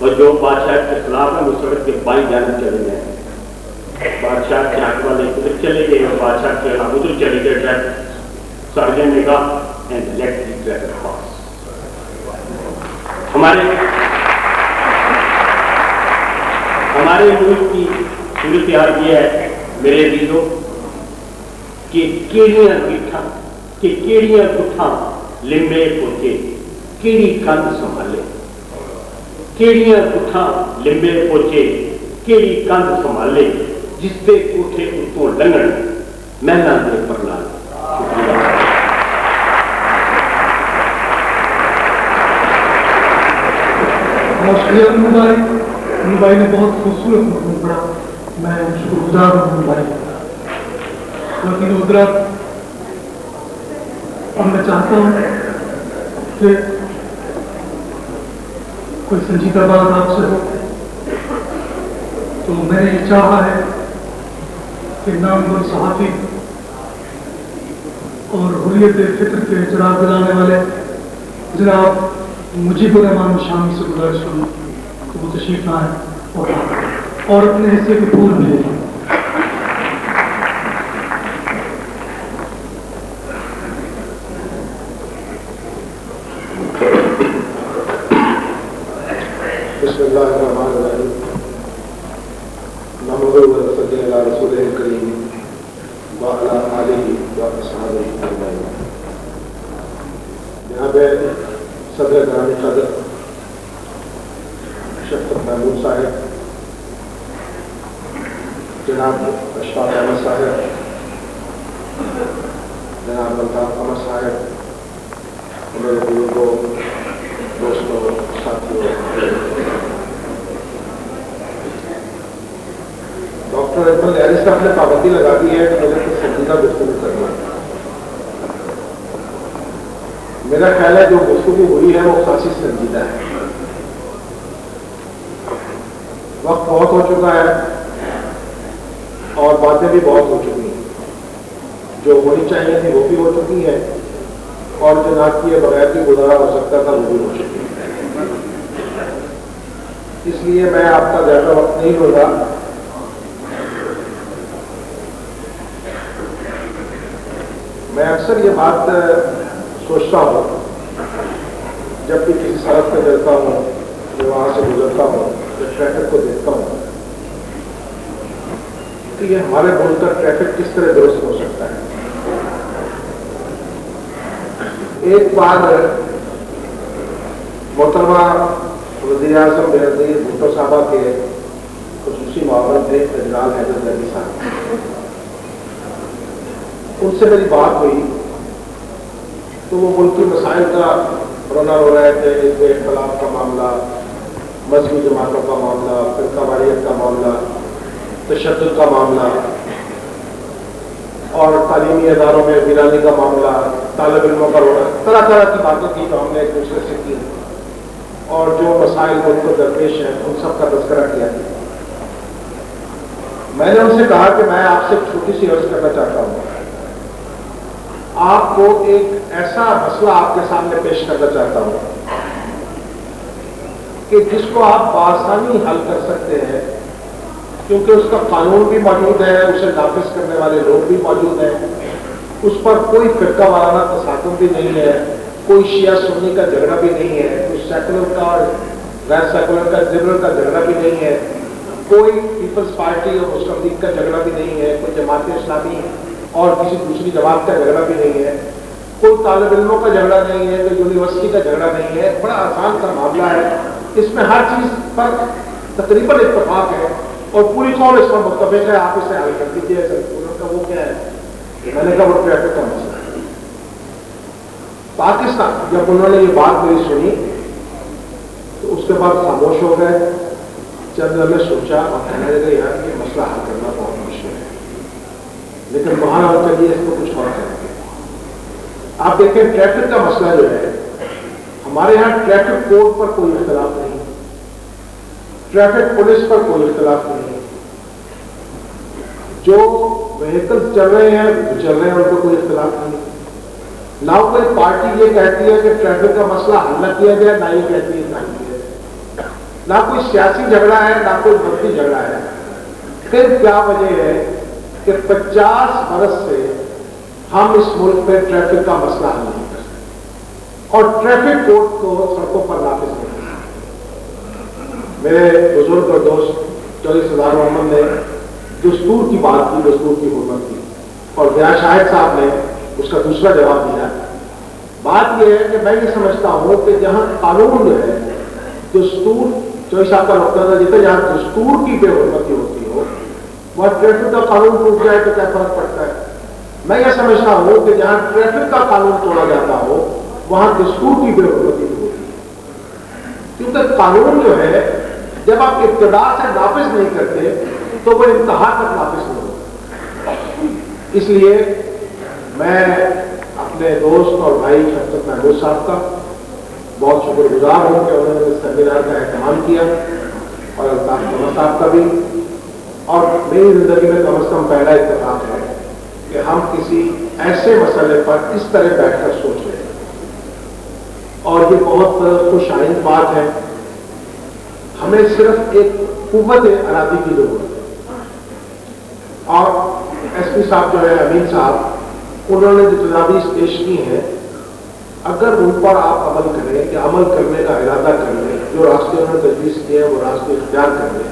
اور جو بادشاہ کے خلاف ہے وہ سڑک کے بائیں جانب چلے گئے. بادشاہ کے حق والے ادھر چلے گئے اور بادشاہ کے خلاف ادھر چلے گئے. ٹریفک سرجن نے کہا اینڈ لیٹ دی ٹریفک پاس. ہمارے ملک کی صورتحال یہ ہے میرے عزیزوں کہ کیڑیاں گٹھاں لمبے پوچے کیڑی کند سنبھالے. کیڑیاں گٹھاں لمبے پوچے کیڑی کند سنبھالے جس دے کوٹھے اتوں لنگن محلاں دے پرلا. شکریہ انو بھائی نے بہت خوبصورت مضمون پڑھا. میں شکر گزار ہوں انو بھائی. لیکن حضرات اب میں چاہتا ہوں کہ کوئی سنجیدہ بات آپ سے ہو. تو میں نے یہ چاہا ہے کہ نامور صحافی اور حریت فکر کے چراغ جلانے والے جناب مجیب الرحمان شامی سے گزارش کروں کہ وہ تشریف لائیں اور اپنے حصے کے پھول ملے. بسم اللہ الرحمن الرحیم. نحمدہ و نصلی علی رسولہ الکریم وعلی آلہ واصحابہ اجمعین. جناب صدر گرامی قدر شفقت محمود صاحب، جناب اشفاق احمد صاحب، جناب الطاف احمد صاحب، میرے بزرگوں، دوستوں، ساتھیوں، ڈاکٹر احمد لہری صاحب نے پابندی لگا دی ہے کہ مجھے کچھ سنجیدہ گفتگو کرنا ہے. میرا خیال ہے جو گفتگو ہوئی ہے وہ خاصی سنجیدہ ہے. وقت بہت ہو چکا ہے اور باتیں بھی بہت ہو چکی ہیں. جو ہونی چاہیے تھی وہ بھی ہو چکی ہے اور جناب کی بغیر بھی گزارا ہو سکتا تھا وہ بھی ہو چکی ہے. اس لیے میں آپ کا زیادہ وقت نہیں لوں گا. میں اکثر یہ بات سوچتا ہوں جب بھی کسی سڑک پہ چلتا ہوں جو وہاں سے گزرتا ہوں جب ٹریفک کو دیکھتا ہوں کہ یہ ہمارے ملک کا ٹریفک کس طرح درست ہو سکتا ہے. ایک بار محترمہ وزیر اعظم بینظیر بھٹو صاحبہ کے خصوصی معاون تھے جنرال حیدر لہری صاحب، ان سے میری بات ہوئی تو وہ ملکی مسائل کا رونا رو رہے تھے. اس میں اختلاف کا معاملہ، مذہبی جماعتوں کا معاملہ، فرقہ واریت کا معاملہ، تشدد کا معاملہ اور تعلیمی اداروں میں ویرانی کا معاملہ، طالب علموں کا رونا، طرح طرح کی باتیں تھیں جو ہم نے ایک دوسرے سے کی اور جو مسائل ملک کو درپیش ہیں ان سب کا تذکرہ کیا. میں نے ان سے کہا کہ میں آپ سے ایک چھوٹی سی عرض کرنا چاہتا ہوں. آپ کو ایک ایسا مسئلہ آپ کے سامنے پیش کرنا چاہتا ہوں کہ جس کو آپ بآسانی حل کر سکتے ہیں کیونکہ اس کا قانون بھی موجود ہے، اسے نافذ کرنے والے لوگ بھی موجود ہیں، اس پر کوئی فرقہ وارانہ تصادم بھی نہیں ہے، کوئی شیعہ سنی کا جھگڑا بھی نہیں ہے، کوئی سیکولر کا اور غیر سیکولر کا لبرل کا جھگڑا بھی نہیں ہے، کوئی پیپلز پارٹی اور مسلم لیگ کا جھگڑا بھی نہیں ہے، کوئی جماعت اسلامی اور کسی دوسری جماعت کا جھگڑا بھی نہیں ہے، کوئی طالب علموں کا جھگڑا نہیں ہے، کوئی یونیورسٹی کا جھگڑا نہیں ہے. بڑا آسان سا معاملہ ہے. اس میں ہر چیز پر تقریباً اتفاق ہے اور پوری قوم اس پر متفق ہے. آپ اسے حل کر دیجیے. کا وہ کیا ہے؟ میں نے کہا وہ ٹریفک کا مسئلہ ہے. پاکستان جب انہوں نے یہ بات میری سنی تو اس کے بعد خاموش ہو گئے. چند میں سوچا اور کہنے لگے یار یہ مسئلہ حل کرنا بہت مشکل ہے لیکن وہاں چلیے اس کو کچھ اور کریں گے. آپ دیکھیں ٹریفک کا مسئلہ جو ہے ہمارے یہاں ٹریفک کوڈ پر کوئی اختلاف نہیں، ٹریفک پولیس پر کوئی اختلاف نہیں، جو وہیکل چل رہے ہیں وہ چل رہے ہیں ان کو کوئی اختلاف نہیں. نہ کوئی پارٹی یہ کہتی ہے کہ ٹریفک کا مسئلہ حل نہ کیا جائے، نہ یہ کہتی ہے نہ کیا جائے. نہ کوئی سیاسی جھگڑا ہے نہ کوئی وقتی جھگڑا ہے. پھر کیا وجہ ہے کہ 50 برس سے ہم اس ملک میں ٹریفک کا مسئلہ حل نہیں کر سکتے اور ٹریفک کوڈ کو سڑکوں پر نافذ نہیں کر سکتے. میرے بزرگ اور دوست چودھری سردار محمد نے دستور کی بات کی, دستور کی حرمت کی, اور ضیاء شاہد صاحب نے اس کا دوسرا جواب دیا. بات یہ ہے کہ میں یہ سمجھتا ہوں کہ جہاں قانون جو ہے, دستور, چودھری صاحب کا نقطہ تھا جیسے جہاں دستور کی بے حرمتی ہوتی ہو وہاں ٹریفک کا قانون ٹوٹ جائے تو کیا فرق پڑتا ہے. میں یہ سمجھتا ہوں کہ جہاں ٹریفک کا قانون توڑا جاتا ہو وہاں دستور کی بے حرمتی ہوتی ہے, کیونکہ قانون جو ہے جب آپ ابتدا سے نافذ نہیں کرتے تو وہ انتہا تک نافذ نہیں ہوتا. اس لیے میں اپنے دوست اور بھائی شفقت محمود صاحب کا بہت شکر گزار ہوں کہ انہوں نے اس سیمینار کا اہتمام کیا, اور الطاف محمد صاحب کا بھی. اور میری زندگی میں کم از کم پہلا اتفاق ہے کہ ہم کسی ایسے مسئلے پر اس طرح بیٹھ کر سوچ رہے ہیں, اور یہ بہت خوش آئند بات ہے. ہمیں صرف ایک قوت ارادی کی ضرورت ہے, اور ایس پی صاحب جو ہے امین صاحب, انہوں نے جو تجاویز پیش کی ہیں اگر ان پر آپ عمل کریں کہ عمل کرنے کا ارادہ کر لیں, جو راستے انہوں نے تجویز کیے ہیں وہ راستے اختیار کر لیں,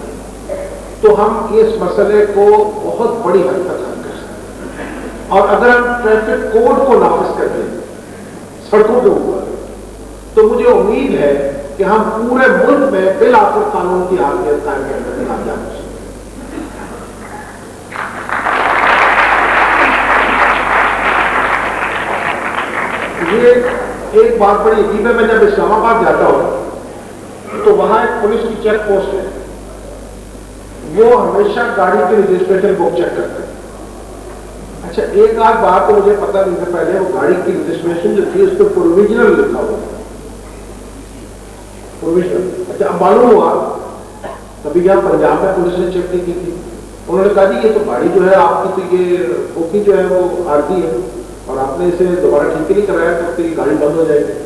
تو ہم اس مسئلے کو بہت بڑی حد تک حل کر سکتے ہیں. اور اگر ہم ٹریفک کوڈ کو نافذ کر دیں سڑکوں کے اوپر تو مجھے امید ہے کہ ہم پورے ملک میں بالآخر قانون کی حاکمیت قائم کرنے میں کامیاب ہو سکتے ہیں. یہ ایک بات بڑی عجیب ہے, میں جب اسلام آباد جاتا ہوں تو وہاں ایک پولیس کی چیک پوسٹ ہے, وہ ہمیشہ گاڑی کی رجسٹریشن بک چیک کرتے ہیں. اچھا ایک آدھ بات تو مجھے پتا نہیں تھا پہلے, وہ گاڑی کی رجسٹریشن جو تھی اس پہ پروویژنل لکھا ہوا تھا, پروویژنل. اچھا اب معلوم ہوا کبھی یہاں پنجاب میں پولیس نے چیک نہیں کی تھی, انہوں نے کہا جی یہ تو گاڑی جو ہے آپ کی تو یہ بک جو ہے وہ عارضی ہے اور آپ نے اسے دوبارہ ٹھیک نہیں کرایا تو پھر یہ گاڑی بند ہو جائے گی.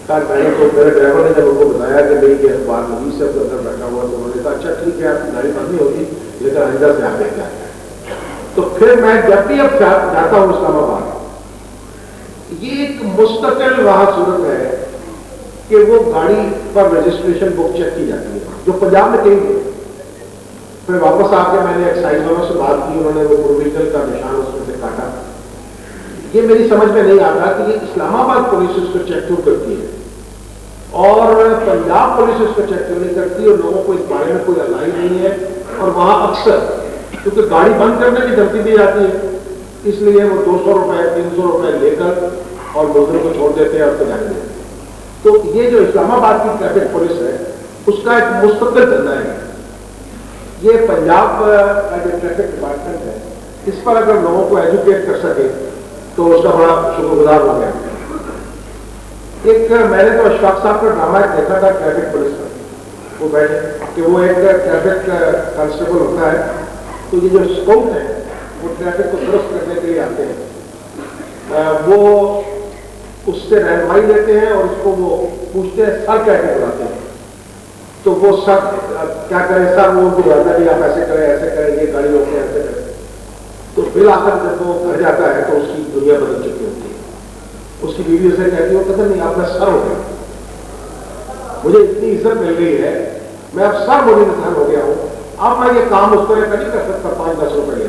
میں نے تو میرے ڈرائیور نے جب ان کو بتایا کہ بھائی یہ اخبار نویس سے اندر بیٹھا ہوا تو انہوں نے کہا اچھا ٹھیک ہے آپ کی گاڑی بند نہیں ہوگی لیکن آئندہ سے آپ دیکھ جائیں. تو پھر میں جب بھی اب جاتا ہوں اسلام آباد, یہ ایک مستقل وہاں صورت ہے کہ وہ گاڑی پر رجسٹریشن بک چیک کی جاتی ہے جو پنجاب میں کہیں گے. پھر واپس آ کے میں نے ایکسائز والوں سے بات کی, انہوں نے وہ پروویژنل کا نشان اس میں سے کاٹا. یہ میری سمجھ میں نہیں آتا کہ یہ اسلام آباد پولیس اس کو چیک کیوں کرتی ہے اور پنجاب پولیس اس کو چیک کیوں نہیں کرتی, اور لوگوں کو اس بارے میں کوئی آگاہی نہیں ہے. اور وہاں اکثر کیونکہ گاڑی بند کرنے کی دھمکی دی جاتی ہے اس لیے وہ 200 روپے 300 روپے لے کر اور لوگوں کو چھوڑ دیتے ہیں اور پہ جانے دیتے ہیں. تو یہ جو اسلام آباد کی ٹریفک پولیس ہے اس کا ایک مستقل دھندا ہے. یہ پنجاب کا جو ٹریفک ڈپارٹمنٹ ہے اس پر اگر لوگوں کو ایجوکیٹ کر سکے تو اس کا بڑا شکر گزار ہو گیا. ایک میں نے تو اشفاق صاحب کا ڈرامہ دیکھا تھا ٹریفک پولیس کا, وہ بیٹھے کہ وہ ایک ٹریفک کانسٹیبل ہوتا ہے تو یہ جو اسکاؤٹ ہے وہ ٹریفک کو درست کرنے کے لیے آتے ہیں, وہ اس سے رہنمائی لیتے ہیں اور اس کو وہ پوچھتے ہیں سر کیا کہ بلاتے ہیں تو وہ سر کیا کریں, سر وہ بلاتا ہے کہ آپ ایسے کریں ایسے کریں یہ گاڑی روکیں ایسے کریں. تو بالآخر جب وہ گھر جاتا ہے تو اس کی دنیا بدل چکی ہوتی ہے. اس کی بیوی اسے کہتی ہے وہ کہتے نہیں آپ کا سر ہو گیا, مجھے اتنی عزت مل گئی ہے, میں اب سر بولی انسان ہو گیا ہوں, اب میں یہ کام اس طرح کا نہیں کر سکتا 5-10 روپے لے.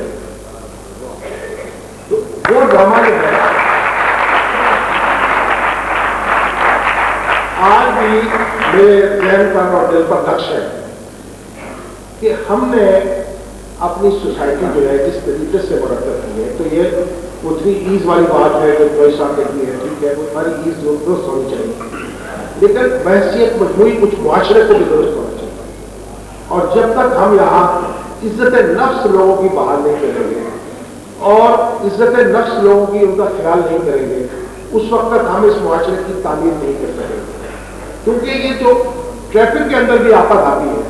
تو وہ ڈرامہ جو ہے آج بھی میرے ذہن پر اور دل پر نقش ہے کہ ہم نے اپنی سوسائٹی جو ہے جس طریقے سے مرتب کی ہے. تو یہ وہ 3 ایز والی بات ہے جو کوئی صاحب کہتی ہے, ٹھیک ہے وہ ساری ایز درست ہونی چاہیے, لیکن بحثیت مجموعی کچھ معاشرے کو بھی درست ہونا چاہیے. اور جب تک ہم یہاں عزت نفس لوگوں کی بحال نہیں کریں گے اور عزت نفس لوگوں کی ان کا خیال نہیں کریں گے اس وقت تک ہم اس معاشرے کی تعمیر نہیں کر سکیں گے. کیونکہ یہ جو ٹریفک کے اندر بھی آفت آتی ہے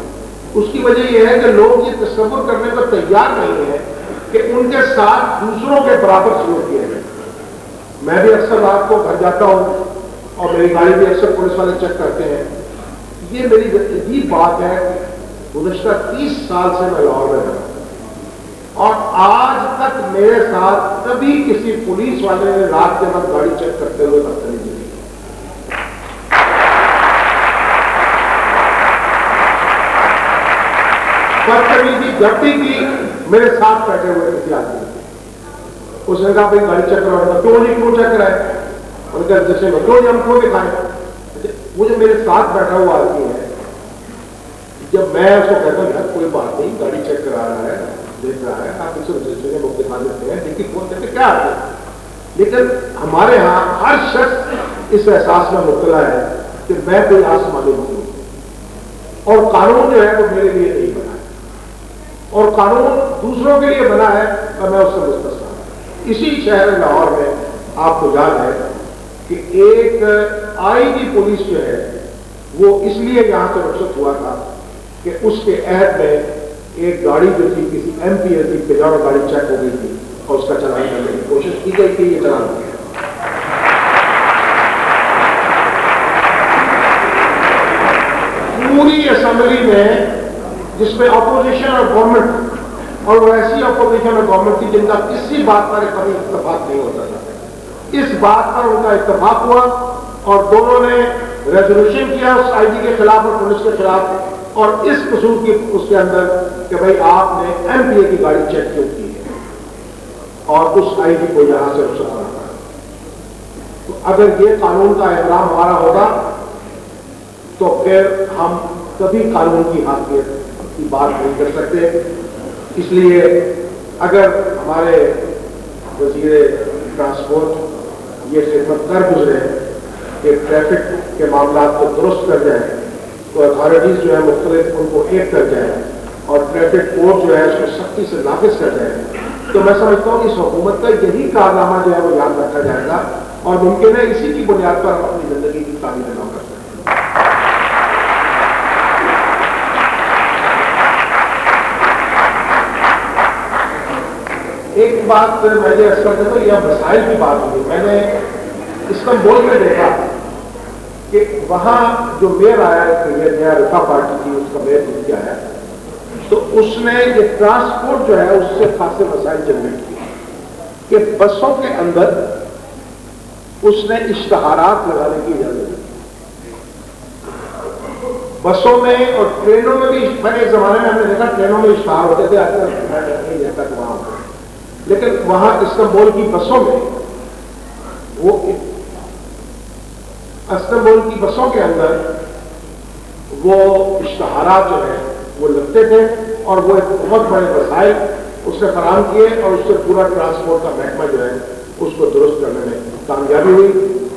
اس کی وجہ یہ ہے کہ لوگ یہ تصور کرنے پر تیار نہیں ہیں کہ ان کے ساتھ دوسروں کے برابر سلوک کیا جائے. میں بھی اکثر رات کو گھر جاتا ہوں اور میری گاڑی بھی اکثر پولیس والے چیک کرتے ہیں. یہ میری عجیب بات ہے، گزشتہ 30 سال سے میں لاہور میں رہا اور آج تک میرے ساتھ کبھی کسی پولیس والے نے رات کے وقت گاڑی چیک کرتے ہوئے بدتمیزی نہیں کی۔ بدتمیزی جب بھی کی میرے ساتھ بیٹھے ہوئے کسی آدمی نے، اس نے کہا بھائی گاڑی چیک کروانا، کیوں چیک کرائے؟ ان کا جیسے میں کیوں ہم کیوں دکھائیں؟ وہ جو میرے ساتھ بیٹھا ہوا آدمی ہے، جب میں اس کو کہتا ہوں یار کوئی بات نہیں، گاڑی چیک کرا رہا ہے، دیکھ رہا ہے، آپ اسے رجسٹریشن لوگ دکھا دیتے ہیں، دیکھیے فون کرتے کیا آتے ہیں، لیکن ہمارے ہاں ہر شخص اس احساس میں مبتلا ہے کہ میں کوئی آسمانی مخلوق ہوں اور قانون جو ہے وہ میرے لیے نہیں بنا ہے اور قانون دوسروں کے لیے بنا ہے اور میں اس سے مستثنا ہوں۔ اسی شہر لاہور میں آپ کو یاد ہے کہ ایک آئی جی پولیس جو ہے وہ اس لیے یہاں سے رخصت ہوا تھا کہ اس کے عہد میں ایک گاڑی جو تھی کسی ایم پی ایل کی پیجارو گاڑی چیک ہو گئی تھی اور اس کا چلان کرنے کی کوشش کی گئی تھی، یہ چلان کیا۔ پوری اسمبلی میں جس میں اپوزیشن اور گورنمنٹ اور وہ ایسی اپوزیشن اور گورنمنٹ تھی جن کا کسی بات پر کبھی اتفاق نہیں ہوتا تھا، اس بات پر ان کا اتفاق ہوا اور دونوں نے ریزولوشن کیا اس آئی جی کے خلاف اور پولیس کے خلاف، اور اس قصور کی اس کے اندر کہ بھائی آپ نے ایم پی اے کی گاڑی چیک کیوں کی ہے اور اس آئی جی کو یہاں سے رخصت کرنا پڑا۔ تو اگر یہ قانون کا احترام ہمارا ہوگا تو پھر ہم کبھی قانون کی حاکمیت کی بات نہیں کر سکتے۔ اس لیے اگر ہمارے وزیر ٹرانسپورٹ یہ خدمت کر گزرے کہ ٹریفک کے معاملات کو درست کر جائیں تو اتھارٹیز جو ہے مختلف ان کو ایک کر جائیں اور ٹریفک کوڈ جو ہے اس کو سختی سے نافذ کر جائیں، تو میں سمجھتا ہوں کہ اس حکومت کا یہی کارنامہ جو ہے وہ یاد رکھا جائے گا اور ممکن ہے اسی کی بنیاد پر ہم اپنی زندگی کی تعمیر نہ کر سکتے ہیں۔ ایک بات میں یہ عرض کرتا ہوں، یہ مسائل کی بات ہوئی، میں نے استنبول میں دیکھا کہ وہاں جو میئر آیا ہے نیا رفا پارٹی کی، اس کا میئر جیت کے آیا تو اس نے یہ ٹرانسپورٹ جو ہے اس سے خاصے مسائل جنریٹ کیے کہ بسوں کے اندر اس نے اشتہارات لگانے کی اجازت دی۔ بسوں میں اور ٹرینوں میں بھی، میں نے ایک زمانے میں ہم نے دیکھا ٹرینوں میں اشتہار ہوتے تھے، آج نہیں دیکھتا کہ وہاں ہوتا، لیکن وہاں استنبول کی بسوں میں وہ استنبول کی بسوں کے اندر وہ اشتہارات جو ہیں وہ لگتے تھے اور وہ ایک بہت بڑے وسائل اس نے فراہم کیے اور اس سے پورا ٹرانسپورٹ کا محکمہ جو ہے اس کو درست کرنے میں کامیابی ہوئی۔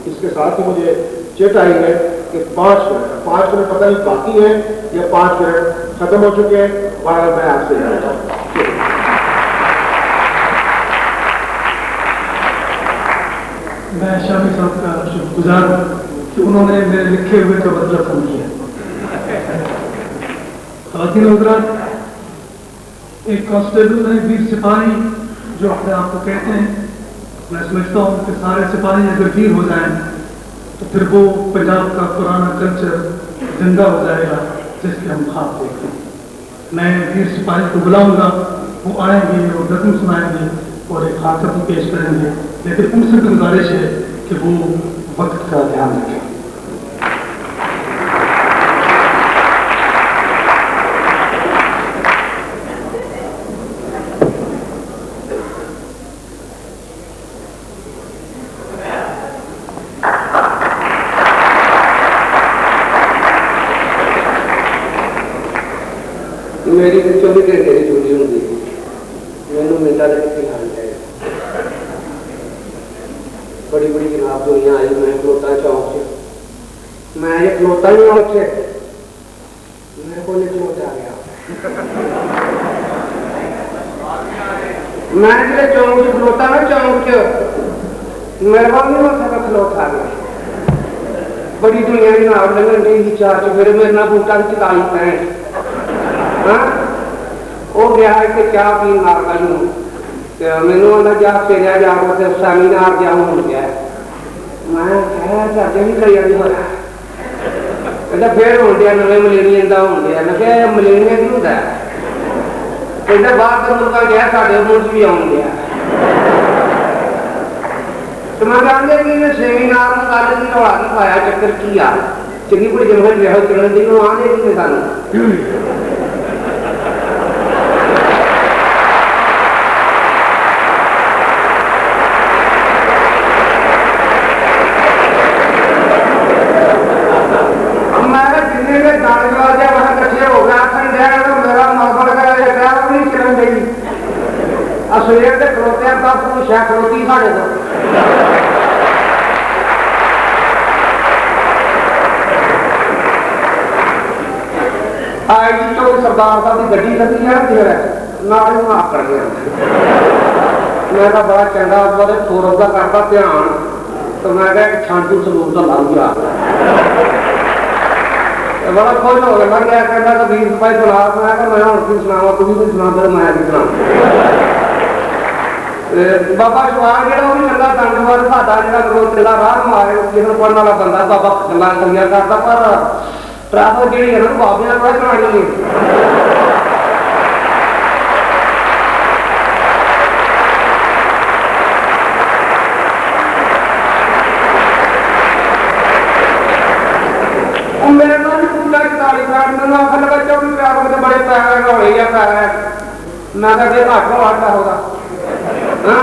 اس کے ساتھ ہی مجھے چیٹ آئی ہے کہ 5 منٹ پتہ نہیں باقی ہیں یا 5 منٹ ختم ہو چکے ہیں، بہرحال میں آپ سے جانتا ہوں۔ میں شامی صاحب کا شکر گزار ہوں کہ انہوں نے میرے لکھے ہوئے کا بدلہ سمجھا۔ خواتین حضرات، ایک کانسٹیبل ہے ویر سپاہی جو اپنے آپ کو کہتے ہیں، میں سمجھتا ہوں کہ سارے سپاہی اگر ویر ہو جائیں تو پھر وہ پنجاب کا پرانا کلچر زندہ ہو جائے گا جس کے ہم خواب دیکھتے ہیں۔ میں ویر سپاہی کو بلاؤں گا، وہ آئیں گے اور نظم سنائیں گے اور ایک خاطر بھی پیش کریں گے، لیکن ان سے گزارش ہے کہ وہ وقت کا دھیان رکھیں۔ میری 24 گھنٹے کی ڈیوٹی ہوتی مینو ملتا ہے بڑی بڑی جناب دنیا آئی، میں کھلوتا چوک سے، میں یہ کھلوتا ہی چوک سے میرے کو چوٹ آ گیا، میں جب چوک سے کھلوتا نا چوک چ میرے کو نہیں ہو سکتا کھلوتا آ گیا، بڑی دنیا جناب لگن ڈی 4 چفیرے میرے نہ بوٹا 44 پینٹ وہ گیا کہ کیا پی مار کا مینو آتا جا پھیریا جا کے سیمینار جا ہو گیا، میں کہا چاچا بھی کری نہیں ہوا ਕਹਿੰਦਾ ਫੇਰ ਹੋਣ ਡਿਆ ਨਵੇਂ ਮਲੇਨੀਅਨ ਦਾ ਹੋਣ ਡਿਆ। ਮੈਂ ਕਿਹਾ ਮਲੇਨੀਅਨ ਕੀ ਹੁੰਦਾ? ਕਹਿੰਦਾ ਬਾਹਰ ਦੇ ਮੁਲਕਾਂ ਗਿਆ ਸਾਡੇ ਮੁਲਕ ਵੀ ਆਉਣ ਡਿਆ। ਤੇ ਮੈਂ ਕਹਿੰਦੇ ਕਿ ਇਹਨੇ ਸੈਮੀਨਾਰ ਨੂੰ ਗੱਲ ਦੀ ਰੌਲਾ ਨਹੀਂ ਪਾਇਆ, ਚੱਕਰ ਕੀ ਆ? ਚੰਗੀ ਬੜੀ ਜਨਵਰ ਵਿਆਹ ਚੱਲਣ ਦੀ ਨੂੰ ਆਣੇ ਨਹੀਂ ਸਾਨੂੰ। ਮੈਂ ਜਿੰਨੇ ਦੇ ਦਾਣੇਵਾਲ ਦੇ ਵਹਾਂ ਇਕੱਠੇ ਹੋ ਗਿਆ ਆਖਣ ਡਿਆ ਮੇਰਾ ਮਲਬਲ ਕਰਿਆ ਜਿਹੜਾ ਵੀ ਨਹੀਂ ਚੱਲਣ ਗਈ। ਆ ਸਵੇਰ ਦੇ ਖਲੋਤਿਆਂ ਦਾ ਪੁੱਛਿਆ ਖਲੋਤੀ ਸਾਡੇ ਤੋਂ। ਆਈ ਚੌਕ ਸਰਦਾਰ ਸਾਹਿਬ ਦੀ ਗੱਡੀ ਲੱਗੀ ਆ ਫਿਰ ਨਾਲ ਹੀ ਮਾਫ ਕਰ ਗਿਆ। ਮੈਂ ਤਾਂ ਬੜਾ ਚੰਗਾ ਉਹਦੇ ਫੋਰਸ ਦਾ ਕਰਦਾ ਧਿਆਨ। ਤੇ ਮੈਂ ਕਿਹਾ ਇੱਕ ਛਾਂਟੂ ਸਲੂਕ ਦਾ ਲੱਗ ਗਿਆ। ਬੜਾ ਖੁਸ਼ ਹੋ ਗਿਆ। ਮੈਂ ਕਿਹਾ ਕਹਿੰਦਾ ਤਾਂ 20 ਰੁਪਏ ਸੁਣਾ। ਮੈਂ ਕਿਹਾ ਮੈਂ ਹੁਣ ਕੀ ਸੁਣਾਵਾਂ, ਤੁਸੀਂ ਵੀ ਸੁਣਾ ਦੇ, ਮੈਂ ਕੀ ਸੁਣਾ। ਬਾਬਾ ਸ਼ਵਾਨ ਜਿਹੜਾ ਉਹ ਵੀ ਚੰਗਾ ਧੰਨਵਾਦ ਸਾਡਾ ਜਿਹੜਾ ਰੋਜ਼ ਚੰਗਾ ਰਾਹ ਮਾਰੇ ਜਿਹਨੂੰ ਪੜਨ ਵਾਲਾ ਬੰਦਾ ਬਾਬਾ ਗੱਲਾਂ ਕਰੀਆਂ ਕਰਦਾ। ਪਰ ਟ੍ਰੈਫਿਕ ਜਿਹੜੀ ਹੈ ਨਾ ਬਾਬਿਆਂ ਨਾਲ ਚਲਾਣੀ ਹੈ। ਮੇਰੇ ਨਾਲ ਵੀ ਪੂਰਾ 41 ਸਾਲ ਮੈਨੂੰ ਆਖਣ ਲੱਗਾ 24 ਟ੍ਰੈਫਿਕ ਦੇ ਬੜੇ ਪੈਰ ਹੋਏ ਜਾਂ ਪੈਰ। ਮੈਂ ਕਿਹਾ ਜੇ ਘੱਟ ਵਾਟਾ ਹੋਗਾ ਹਾਂ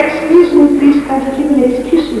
Excuse me, please, can you give me an excuse me?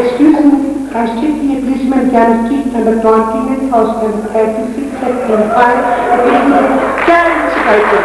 Excuse me, can you give me a policeman can street number 28,036 second 5 carriage cycle.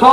100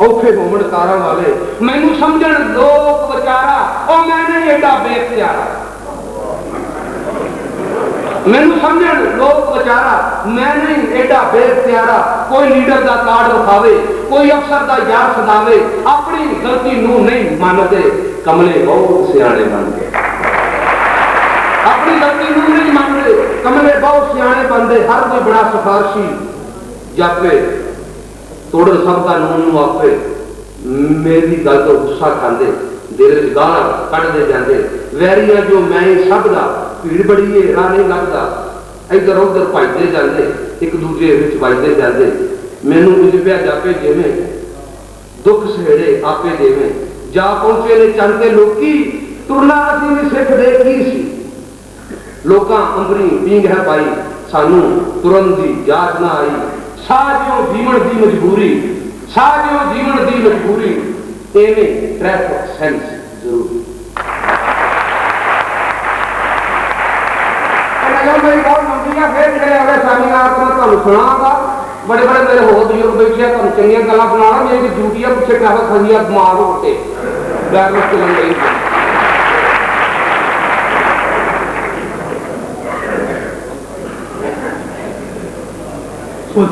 ਔਖੇ ਹੋਵਣ ਕਾਰਾਂ ਵਾਲੇ, ਮੈਨੂੰ ਸਮਝਣ ਲੋਕ ਵਿਚਾਰਾ, ਉਹ ਮੈਂ ਨਹੀਂ ਏਡਾ ਬੇਇਖਤਿਆਰਾ। ਮੈਨੂੰ ਸਮਝਣ ਲੋਕ ਵਿਚਾਰਾ, ਮੈਂ ਨਹੀਂ ਏਡਾ ਬੇਇਖਤਿਆਰਾ। ਕੋਈ ਲੀਡਰ ਦਾ ਕਾਰਡ ਵਿਖਾਵੇ, ਕੋਈ ਅਫਸਰ ਦਾ ਯਾਰ ਸਦਾਵੇ, ਆਪਣੀ ਗਲਤੀ ਨੂੰ ਨਹੀਂ ਮੰਨਦੇ, ਕਮਲੇ ਬਹੁਤ ਸਿਆਣੇ ਬਣਦੇ। ਆਪਣੀ ਗਲਤੀ ਨੂੰ ਨਹੀਂ ਮੰਨਦੇ, ਕਮਲੇ ਬਹੁਤ ਸਿਆਣੇ ਬਣਦੇ। ਹਰ ਕੋਈ ਬੜਾ ਸਿਫਾਰਸ਼ੀ ਜਾਪੇ, ਤੋੜਨ ਸਭ ਕਾਨੂੰਨ ਨੂੰ ਆਪੇ। ਮੇਰੀ ਗੱਲ ਤੋਂ ਗੁੱਸਾ ਖਾਂਦੇ, ਦਿਲ ਚ ਗਾਲਾਂ ਕੱਢਦੇ ਜਾਂਦੇ। ਵੈਰੀਆਂ ਜੋ ਮੈਂ ਸਭ ਦਾ, ਭੀੜ ਬੜੀ ਏ ਰਾਹ ਨਹੀਂ ਲੱਭਦਾ। ਇੱਧਰ ਉੱਧਰ ਭੱਜਦੇ ਜਾਂਦੇ, ਇੱਕ ਦੂਜੇ ਵਿੱਚ ਵੱਜਦੇ ਜਾਂਦੇ। ਮੈਨੂੰ ਉਜਵਿਆ ਜਾਪੇ ਜਿਵੇਂ, ਦੁੱਖ ਸਹੇੜੇ ਆਪੇ ਦੇਵੇਂ। ਜਾ ਪਹੁੰਚੇ ਨੇ ਚੰਨ ਤੇ ਲੋਕੀ, ਤੁਰਨਾ ਅਸੀਂ ਵੀ ਸਿੱਖਦੇ ਕੀ ਸੀ। ਲੋਕਾਂ ਅੰਬਰੀ ਪੀਂਗ ਹੈ ਪਾਈ, ਸਾਨੂੰ ਤੁਰਨ ਦੀ ਜਾਚ ਨਾ ਆਈ। ਸਾਜਿਓ ਜੀਵਨ ਦੀ ਮਜਬੂਰੀ, ਸਾਜਿਓ ਜੀਵਨ ਦੀ ਮਜਬੂਰੀ, ਐਵੇਂ ਟ੍ਰੈਫਿਕ ਸੈਂਸ ਜ਼ਰੂਰੀ। ਮੇਰੀ ਬਹੁਤ ਮੰਗੀਆਂ ਫੇਰ ਜਿਹੜੇ ਅਗਲੇ ਸਾਮੀ ਆਪ ਮੈਂ ਤੁਹਾਨੂੰ ਸੁਣਾਵਾਂਗਾ। ਬੜੇ ਬੜੇ ਮੇਰੇ ਹੋਰ ਬਜ਼ੁਰਗ ਬੈਠੇ ਆ, ਤੁਹਾਨੂੰ ਚੰਗੀਆਂ ਗੱਲਾਂ ਸੁਣਾਉਣਾ। ਮੇਰੀ ਡਿਊਟੀ ਆ ਪਿੱਛੇ ਟ੍ਰੈਫਿਕ ਖੜੀ ਆ, ਦਿਮਾਗ ਉੱਤੇ ਬੈਰ ਵਿੱਚ ਚੱਲਣ ਲਈ।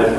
SP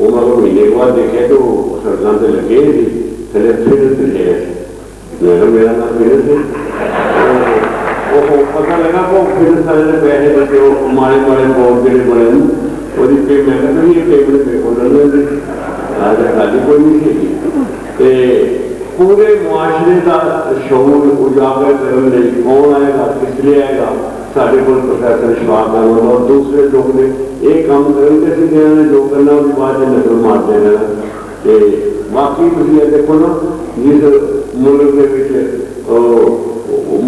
وہ مگر مہینے کے بعد دیکھے تو سڑکوں سے لگے تھے تھلے پھر لے میرا نام پھر سے وہ پتا لگا وہ پھر سارے پیسے دیتے وہ ماڑے ماڑے بورڈ جڑے بنے وہ پیمنٹ نہیں یہ پیمنٹ پے کو لے خالی کوئی نہیں تھی پورے معاشرے کا شعور اجاگر کرنے کون آئے گا کس لیے آئے گا سارے کو پروفیسر اشفاق احمد اور دوسرے لوگ نے یہ کام کریں گے جو کرنا اس کے بعد نظر مارتے رہنا کہ باقی تھی دیکھو نا جس ملک کے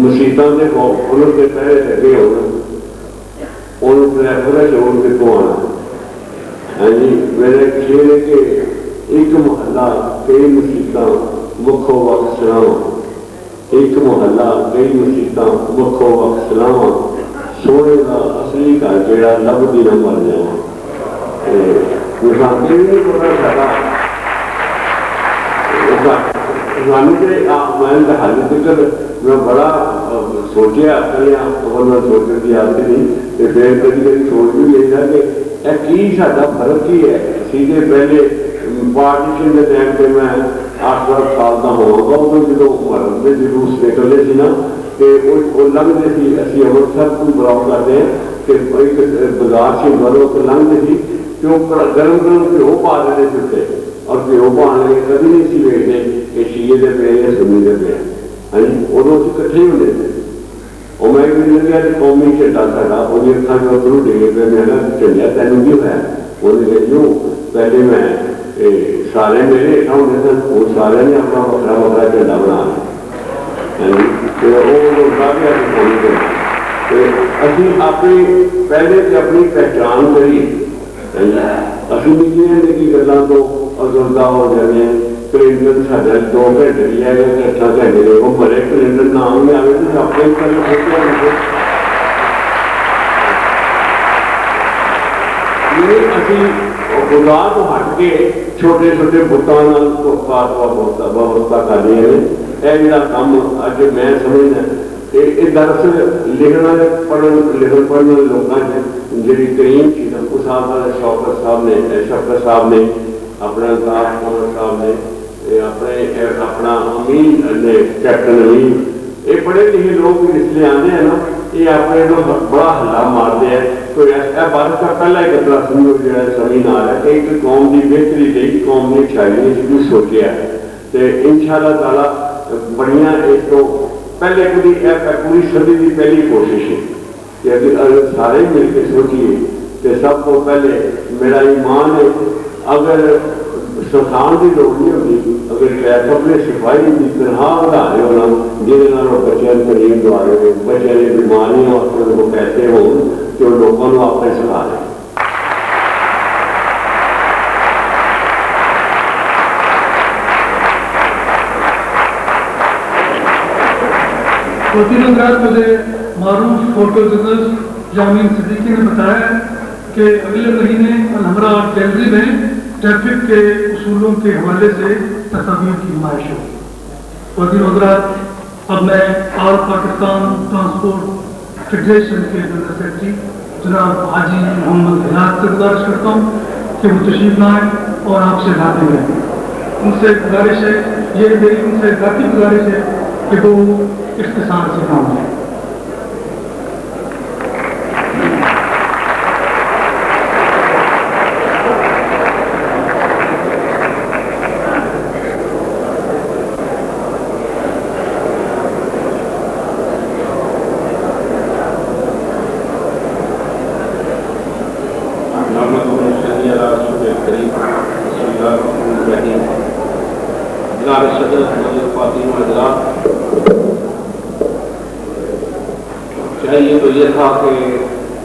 مسیطوں کے پولیس کے پہلے لگے ہونا ان پورا شعور کتوں آنا ہاں جی میرا شیر ہے کہ ایک محلہ کئی مسیطاں مکھو وقت سلام ایک محلہ کئی مسیطاں مکھو وقت سلام سونے کا اصلی کا جڑا لب دی نہ مر جاؤ مسافر نہیں پتا سارا میں حال تک میں بڑا سوچا کریا میں سوچنے کی عادت نہیں کہ پھر کبھی کبھی سوچ بھی یہ تھا کہ کی سارا فرق کی ہے سیدھے پہلے پارٹیشن کے ٹائم پہ میں 8-10 سال کا ہوگا ادو جدو مرن کے جلوس نکلے سی نا کہ وہ لنگتے تھی اسی امرتسر کو بلاؤ کرتے ہیں کہ ایک بازار سے مرو تو لنگتے تھی کہ وہ گرم گرم پیو پا دیتے تھے اور پیو پانے لگے کبھی نہیں سی ویکتے کہ شیے دے پے یا سنی دے پے ہاں جی ادو اسی کٹھے ہی ہوتے تھے اور میں بھی لگیا قومی جھنڈا ساڈا وہ اکھاں جو ادھروں ڈگے پہ میں جھنڈا تینوں کی ہوا وہ کہوں پہلے میں سارے میرے ہوتے سن وہ سارے نے اپنا وکرا وکرا جھنڈا بنا ابھی اپنی پہلے سے اپنی پہچان کری ابھی نجی کی گلوں تو ازردہ ہو جاتے ہیں کلنٹن سارے 2 گھنٹے لیا گیا 8 گھنٹے لے وہ بڑے کلنٹن نام میں آئے تو اپنے خدا تو ہٹ کے چھوٹے چھوٹے بتوں وابستہ کر رہے ہیں یہ جا کام اج میں سمجھنا یہ دراصل لکھنا لکھن پڑھنے والے لوگوں جی کریم چیز اس شوکت صاحب نے اپنا الطاف محمد صاحب نے اپنا امین نے کیپٹن امین یہ پڑھے لکھے لوگ اس لیے آتے ہیں نا یہ اپنے بڑا ہلا مارتے ہیں تو بارش کا پہلا ایک رسم جو زمین آ رہا ہے ایک قوم کی بہتری لیے قوم نے اچھائی بھی سوچا ہے تو ان شاء اللہ تعالیٰ بڑی ایک تو پہلے پوری صدی کی پہلی کوشش ہے کہ اگر سارے مل کے سوچیے تو سب کو پہلے میرا ایمان ہے اگر سکھان کی لوڑ نہیں ہوتی اگر اپنے سپاہی کی تنخواہ بڑھا رہے ہونا جہاں بچوں قریب دوا رہے بچوں کی بیماریاں اور پیسے ہو تو لوگوں کو اپنے سکھا رہے دو-تین رات مجھے معروف فوٹو جرنلسٹ یامین صدیقی نے بتایا کہ اگلے مہینے الحمرا گیلری میں ٹریفک کے اصولوں کے حوالے سے تصاویر کی نمائش ہو. دو حضرات اب میں آل پاکستان ٹرانسپورٹ فیڈریشن کے جنرل سیکرٹری جناب حاجی محمد حیات سے گزارش کرتا ہوں کہ وہ تشریف لائیں اور آپ سے باتیں کریں. ان سے گزارش ہے یہ میری ان سے ذاتی گزارش ہے کہ وہ اختصار سے کام ہے. چاہیے تو یہ تھا کہ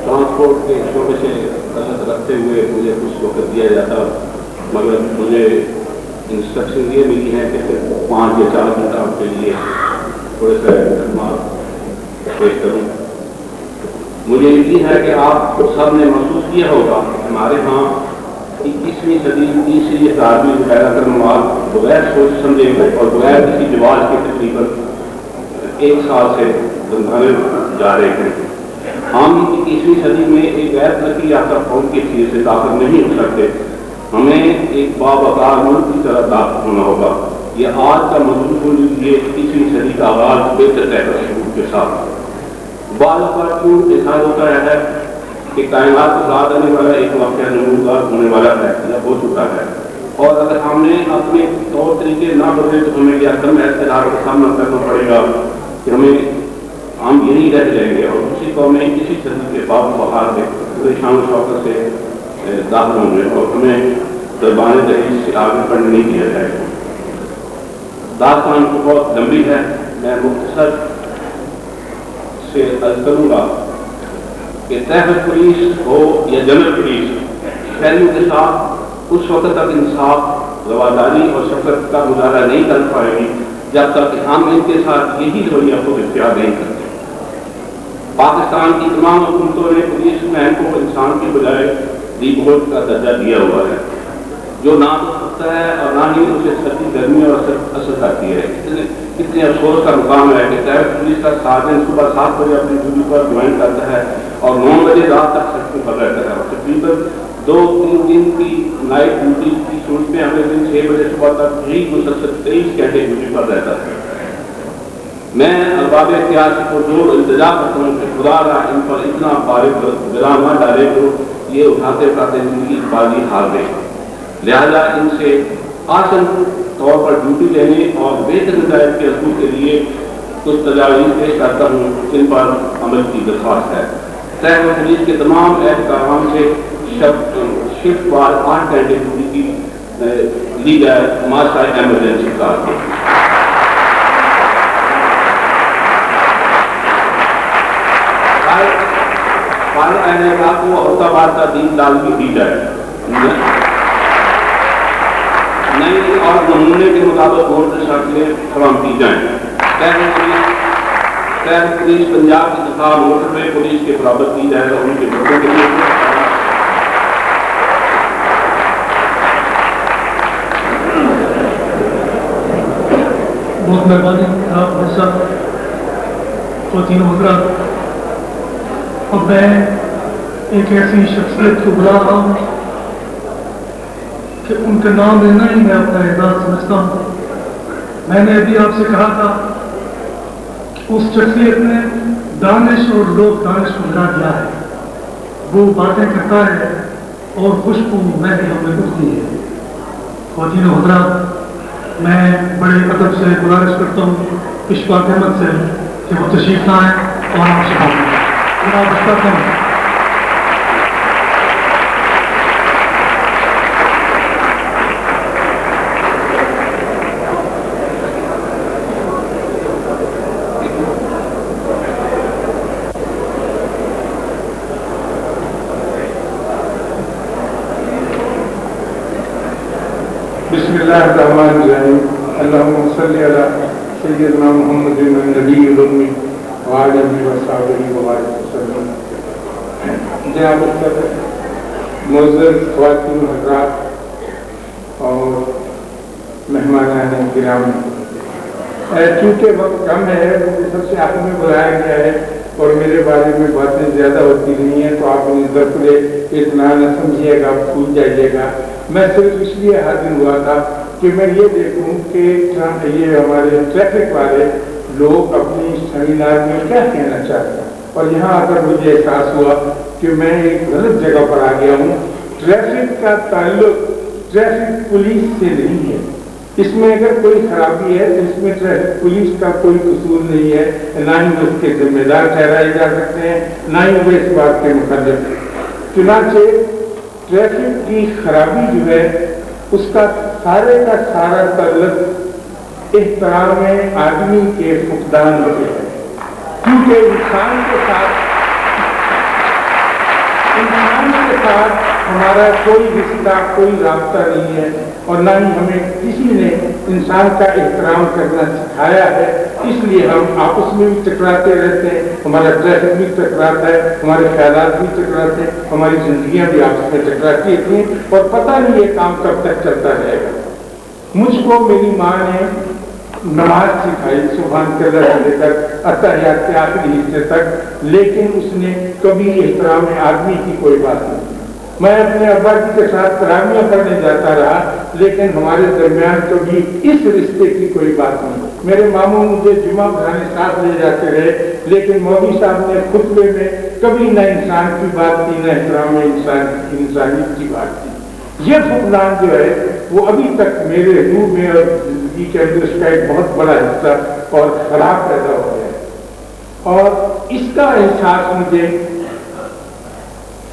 ٹرانسپورٹ کے شعبے سے تعلق رکھتے ہوئے مجھے کچھ وقت دیا جاتا مگر مجھے انسٹرکشن یہ ملی ہے کہ 5 یا 4 گھنٹہ کے لیے تھوڑے سے خدمات پیش کروں. مجھے یقین ہے کہ آپ سب نے محسوس کیا ہوگا ہمارے ہاں 21ویں صدی 30ویں ہزاریں پیدا کرنے والے بغیر سوچ سمجھے اور بغیر کسی رواج کے تقریباً 1 سال سے دھندانے جا رہے ہیں. ہم 21ویں صدی میں ایک غیر ترقی یافتہ قوم کی چیز سے طاقت نہیں ہو سکتے ہمیں ایک باوقار ملک کی طرح داخل ہونا ہوگا. یہ آج کا مضمون یہ 21ویں صدی کا آغاز بہتر تحفظ شعور کے ساتھ بعض اوقات کیوں احساس ہوتا ہے کہ کائنات کو ساتھ آنے والا ایک واقعہ نمودار ہونے والا ہے یا ہو چکا ہے، اور اگر ہم نے اپنے طور طریقے نہ بدلے تو ہمیں یہ عدم اعتدال کا سامنا کرنا پڑے گا کہ ہم یہی رہ جائیں گے اور اسی قوم میں کسی صدی کے باب بہار کے پورے شان و شوکت سے داخل ہوں گے اور ہمیں دربان دہیز سے آگے بڑھنے نہیں دیا جائے گا. داستان کو بہت لمبی ہے، میں مختصر سے عرض کروں گا کہ تحفظ پولیس ہو یا جنرل پولیس شہریوں کے ساتھ اس وقت تک انصاف، رواداری اور شفقت کا مظاہرہ نہیں کر پائے گی جب تک کہ ہم ان کے ساتھ یہی رویہ خود اختیار نہیں کرتے. پاکستان کی تمام حکومتوں نے پولیس مین کو انسان کی بجائے ریبوٹ کا درجہ دیا ہوا ہے، جو نہ تو سکتا ہے اور نہ ہی اسے سردی گرمی اور اثر کرتی ہے. کتنے افسوس کا مقام ہے کہ تحفظ پولیس کا سارجن صبح 7 بجے اپنی ڈیوٹی پر جوائن کرتا ہے اور 9 بجے رات تک سڑکوں پر رہتا ہے، اور تقریباً 2-3 دن کی نائٹ ڈیوٹی کی صورت میں اگلے دن 6 بجے صبح تک ہی مسلسل 23 گھنٹے ڈیوٹی پر رہتا ہے. میں ارباب اختیار سے پرزور التجا کرتا ہوں کہ خدا را ان پر اتنا بارد گرا نہ ڈالے تو یہ اٹھاتے اٹھاتے زندگی بازی ہار گئے. لہذا ان سے آسن طور پر ڈیوٹی لینے اور بہتر ہدایت کے اصول کے لیے کچھ تجاویز پیش کرتا ہوں جن پر عمل کی درخواست ہے. تحفظ پولیس کے تمام اہلکاران سے شفٹ وار 8 گھنٹے ڈیوٹی کی لی جائے ماسا ایمرجنسی کار کے. اہلکار کو ہفتہ وار کا دین لازمی دی جائے، نئی اور نمونے کے مطابق موٹر سائیکلیں فراہم کی جائیں. تحفظ پولیس پنجاب کی دفاع موٹر وے پولیس کے برابر کی جائے اور ان کے بچوں کے لیے بہت مہربانی آپ صاحب خواتین حضرات. اب میں ایک ایسی شخصیت کو بلا رہا ہوں کہ ان کے نام لینا ہی میں اپنا اعزاز سمجھتا ہوں. میں نے ابھی آپ سے کہا تھا کہ اس شخصیت نے دانش اور لوگ دانش کو ملا دیا ہے. وہ باتیں کرتا ہے اور خوشبو میں بھی ہمیں اٹھتی ہے. خواتین و حضرات، میں بڑے ادب سے گزارش کرتا ہوں اشفاق احمد سے کہ وہ تشریف لائیں اور آپ سے بات کرتا ہوں. بسم اللہ الرحمن الرحیم. اللہم صلی علی سیدنا محمد النبی الامی وعلی آلہ وصحبہ وبارک وسلم. جناب معزز خواتین حضرات اور مہمان کرام، چونکہ وقت کم ہے مجھے سب سے آخر میں بلایا گیا ہے اور میرے بارے میں باتیں زیادہ ہوتی نہیں ہیں تو آپ مجھے ضرور اتنا نہ سمجھیے گا، بھول جائیے گا. میں صرف اس لیے حاضر ہوا تھا کہ میں یہ دیکھوں کہ یہ ہمارے ٹریفک والے لوگ اپنی سیمینار میں کیا کہنا چاہتے ہیں. اور یہاں آ کر مجھے احساس ہوا کہ میں ایک غلط جگہ پر آ گیا ہوں. ٹریفک کا تعلق ٹریفک پولیس سے نہیں ہے. اس میں اگر کوئی خرابی ہے تو اس میں ٹریفک پولیس کا کوئی قصور نہیں ہے، نہ ہی اس کے ذمہ دار ٹھہرائے جا سکتے ہیں، نہ ہی وہ اس بات کے مخالف. چنانچہ ٹریفک کی خرابی جو ہے اس کا سارا تعلق احترام آدمی کے فقدان سے ہے. کیونکہ انسان کے ساتھ ہمارا کوئی رشتہ، کوئی رابطہ نہیں ہے اور نہ ہی ہمیں کسی نے انسان کا احترام کرنا سکھایا ہے. اس لیے ہم آپس میں بھی ٹکراتے رہتے ہیں، ہمارا ٹریفک بھی ٹکراتا ہے، ہمارے خیالات بھی ٹکراتے ہیں، ہماری زندگیاں بھی آپس میں ٹکراتی ہیں اور پتہ نہیں یہ کام کب تک چلتا رہے گا. مجھ کو میری ماں نے نماز سکھائی سبحان اللہ سے لے کر اتحیات کے آخری حصے تک، لیکن اس نے کبھی احترام آدمی کی کوئی بات نہیں. میں اپنے ابا جی کے ساتھ تراویح پڑھنے جاتا رہا، لیکن ہمارے درمیان کبھی اس رشتے کی کوئی بات نہیں۔ میرے ماموں مجھے جمعہ پڑھانے ساتھ لے جاتے رہے، لیکن مولوی صاحب نے خطبے میں کبھی نہ انسان کی بات کی، نہ احترام انسانیت کی بات کی۔ یہ فقدان جو ہے وہ ابھی تک میرے روح میں اور زندگی کے اندر اس کا ایک بہت بڑا حصہ اور خراب پیدا ہو گیا ہے، اور اس کا احساس مجھے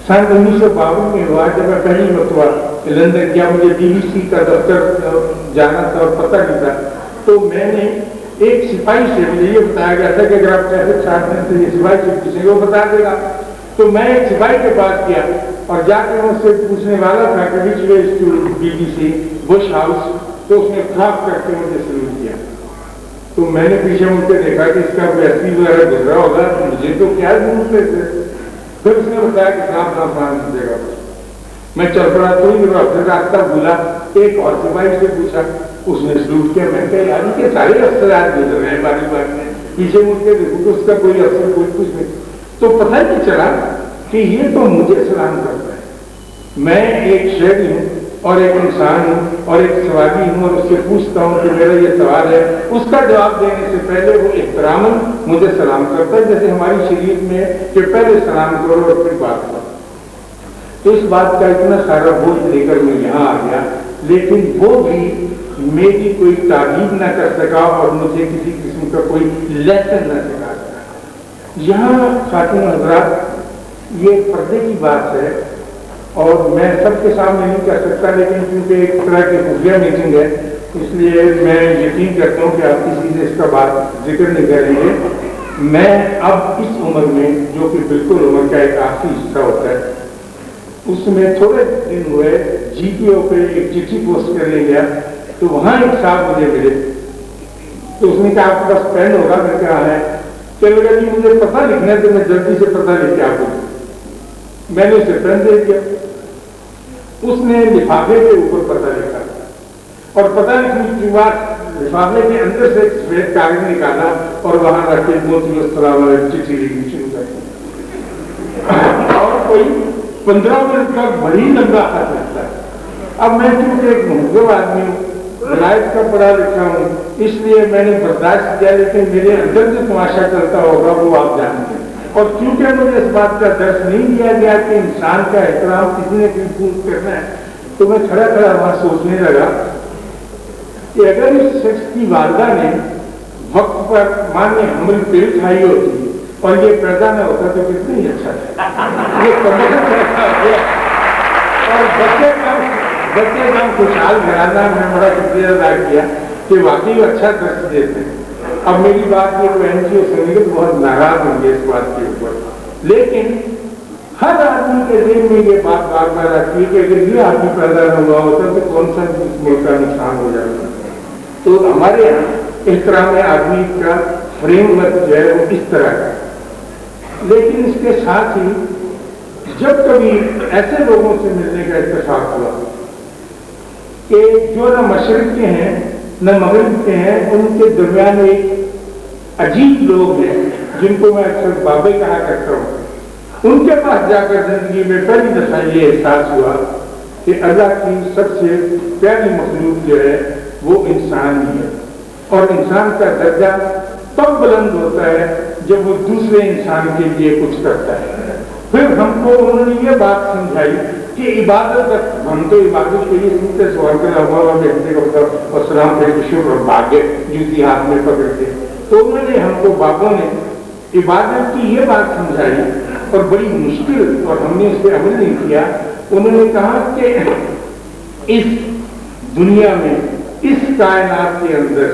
سن 1952 میں ہوا جب میں پہلی مرتبہ لندن گیا۔ مجھے BBC کا دفتر جانا تھا اور پتہ نہیں تھا، تو میں نے ایک سپاہی سے، مجھے یہ بتایا گیا تھا کہ اگر آپ ٹریفک ساتھ سے یہ سپاہی سے پوچھیں گے وہ بتا دے گا۔ تو میں ایک سپاہی کے پاس گیا اور جا کے اس سے پوچھنے والا تھا کہ which way to BBC Bush House, تو اس نے خاص کر کے مجھے سلوٹ کیا۔ تو میں نے پیچھے مڑ کے دیکھا کہ اس کا کوئی ایسی وغیرہ گزرا ہوگا، مجھے تو کیا ضرورت ہے۔ پھر اس نے بتایا کہ سلام دے گا۔ میں چل پڑا، تو پھر راستہ بھولا، ایک اور سپاہی سے پوچھا، اس نے سلوٹ کیا۔ میں کہا یار کے سارے افسرات گزر رہے ہیں باری بار میں، پیچھے مڑ کے دیکھو تو اس کا کوئی افسر کوئی کچھ نہیں۔ تو پتہ نہیں چلا کہ یہ تو مجھے سلام کرتا ہے۔ میں ایک شہری ہوں اور ایک انسان ہوں اور ایک سوالی ہوں، اور اس سے پوچھتا ہوں کہ میرا یہ سوال ہے، اس کا جواب دینے سے پہلے وہ احتراماً مجھے سلام کرتا ہے، جیسے ہماری شریعت میں ہے کہ پہلے سلام کرو اور پھر بات کرو۔ تو اس بات کا اتنا سارا بوجھ لے کر میں یہاں آ گیا، لیکن وہ بھی میری کوئی تعریف نہ کر سکا اور مجھے کسی قسم کا کوئی لیسن نہ سکھا سکا۔ یہاں خواتین حضرات، یہ پردے کی بات ہے اور میں سب کے سامنے نہیں کر سکتا، لیکن کیونکہ ایک طرح کی خفیہ میٹنگ ہے اس لیے میں یقین کرتا ہوں کہ آپ کسی سے اس کا بات ذکر نہیں کریں گے۔ میں اب اس عمر میں، جو کہ بالکل عمر کا ایک آخری حصہ ہوتا ہے، اس میں تھوڑے دن ہوئے GPO پہ ایک چٹھی پوسٹ کرنے گیا، تو وہاں ایک صاحب مجھے ملے، تو اس نے کہا آپ کے پاس پین ہوگا؟ میں کہا ہے۔ چلو گا جی مجھے پتہ لکھنا ہے تو میں جلدی سے پتہ لکھ کے آپ کو، میں نے اسے پین دے دیا۔ اس نے لفافے کے اوپر پتہ لکھا اور پتہ لکھنے کے بعد لفافے کے اندر سے ایک سفید کاغذ نکالا اور وہاں رکھ کے موتی السلام علیکم چٹھی لکھنی شروع کر دی، اور کوئی 15 منٹ کا بڑی لمبا خط لگتا ہے۔ اب میں چونکہ ایک مہذب آدمی ہوں، ولایت کا پڑھا لکھا ہوں، اس لیے میں نے برداشت کیا، لیکن میرے اندر جو تماشا چلتا ہوگا وہ آپ جانتے ہیں۔ اور کیونکہ مجھے اس بات کا درس نہیں دیا گیا کہ انسان کا احترام کسی نے محفوظ کرنا ہے، تو میں کھڑا کھڑا وہاں سوچنے لگا کہ اگر اس شخص کی والدہ نے وقت پر ماں نے حمل پہ اٹھائی ہوتی اور یہ پیدا نہ ہوتا تو کتنا ہی اچھا تھا۔ یہ کمزور ایسا ہو گیا، اور بچے کا خوشحال گھرانہ میں بڑا شکریہ ادا کیا کہ واقعی اچھا درس دیتے ہیں۔ اب میری بات یہ بہن جی سنیں گے بہت ناراض ہوں گے اس بات کے اوپر، لیکن ہر آدمی کے ذہن میں یہ بات بار بار آتی ہے کہ اگر یہ آدمی پیدا نہ ہوا ہوتا تو کون سا اس ملک کا نقصان ہو جاتا۔ تو ہمارے یہاں احترام آدمی کا فریم ورک جو ہے وہ اس طرح کا، لیکن اس کے ساتھ ہی جب کبھی ایسے لوگوں سے ملنے کا اتفاق ہوا کہ جو نہ مشرق کے ہیں نہ مغرب کے ہیں، ان کے درمیان ایک عجیب لوگ ہیں جن کو میں اکثر بابے کہا کرتا ہوں، ان کے پاس جا کر زندگی میں پہلی دفعہ یہ احساس ہوا کہ اللہ کی سب سے پیاری مخلوق جو ہے وہ انسان ہی ہے، اور انسان کا درجہ تب بلند ہوتا ہے جب وہ دوسرے انسان کے لیے کچھ کرتا ہے۔ پھر ہم کو انہوں نے یہ بات سمجھائی کہ عبادت، ہم تو عبادت کے لیے سنتے سوال کر اور سلام پہ شکر اور بھاگے جوتی ہاتھ میں پکڑ کے، تو انہوں نے ہم کو بابوں نے عبادت کی یہ بات سمجھائی اور بڑی مشکل، اور ہم نے اس پہ عمل نہیں کیا۔ انہوں نے کہا کہ اس دنیا میں، اس کائنات کے اندر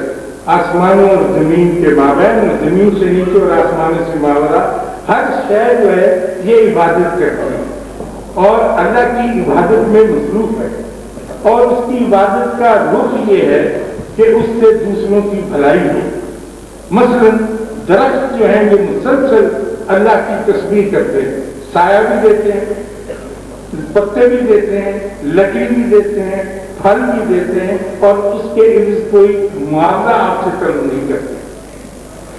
آسمانوں اور زمین کے مابین، زمین سے نیچے اور آسمانوں سے ماورا ہر شے جو ہے یہ عبادت کرتی ہے اور اللہ کی عبادت میں مصروف ہے، اور اس کی عبادت کا رخ یہ ہے کہ اس سے دوسروں کی بھلائی ہو۔ مثلا درخت جو ہیں یہ مسلسل اللہ کی تسبیح کرتے ہیں، سایہ بھی دیتے ہیں، پتے بھی دیتے ہیں، لکڑی بھی دیتے ہیں، پھل بھی دیتے ہیں، اور اس کے عوض کوئی معاملہ آپ سے طلب نہیں کرتے۔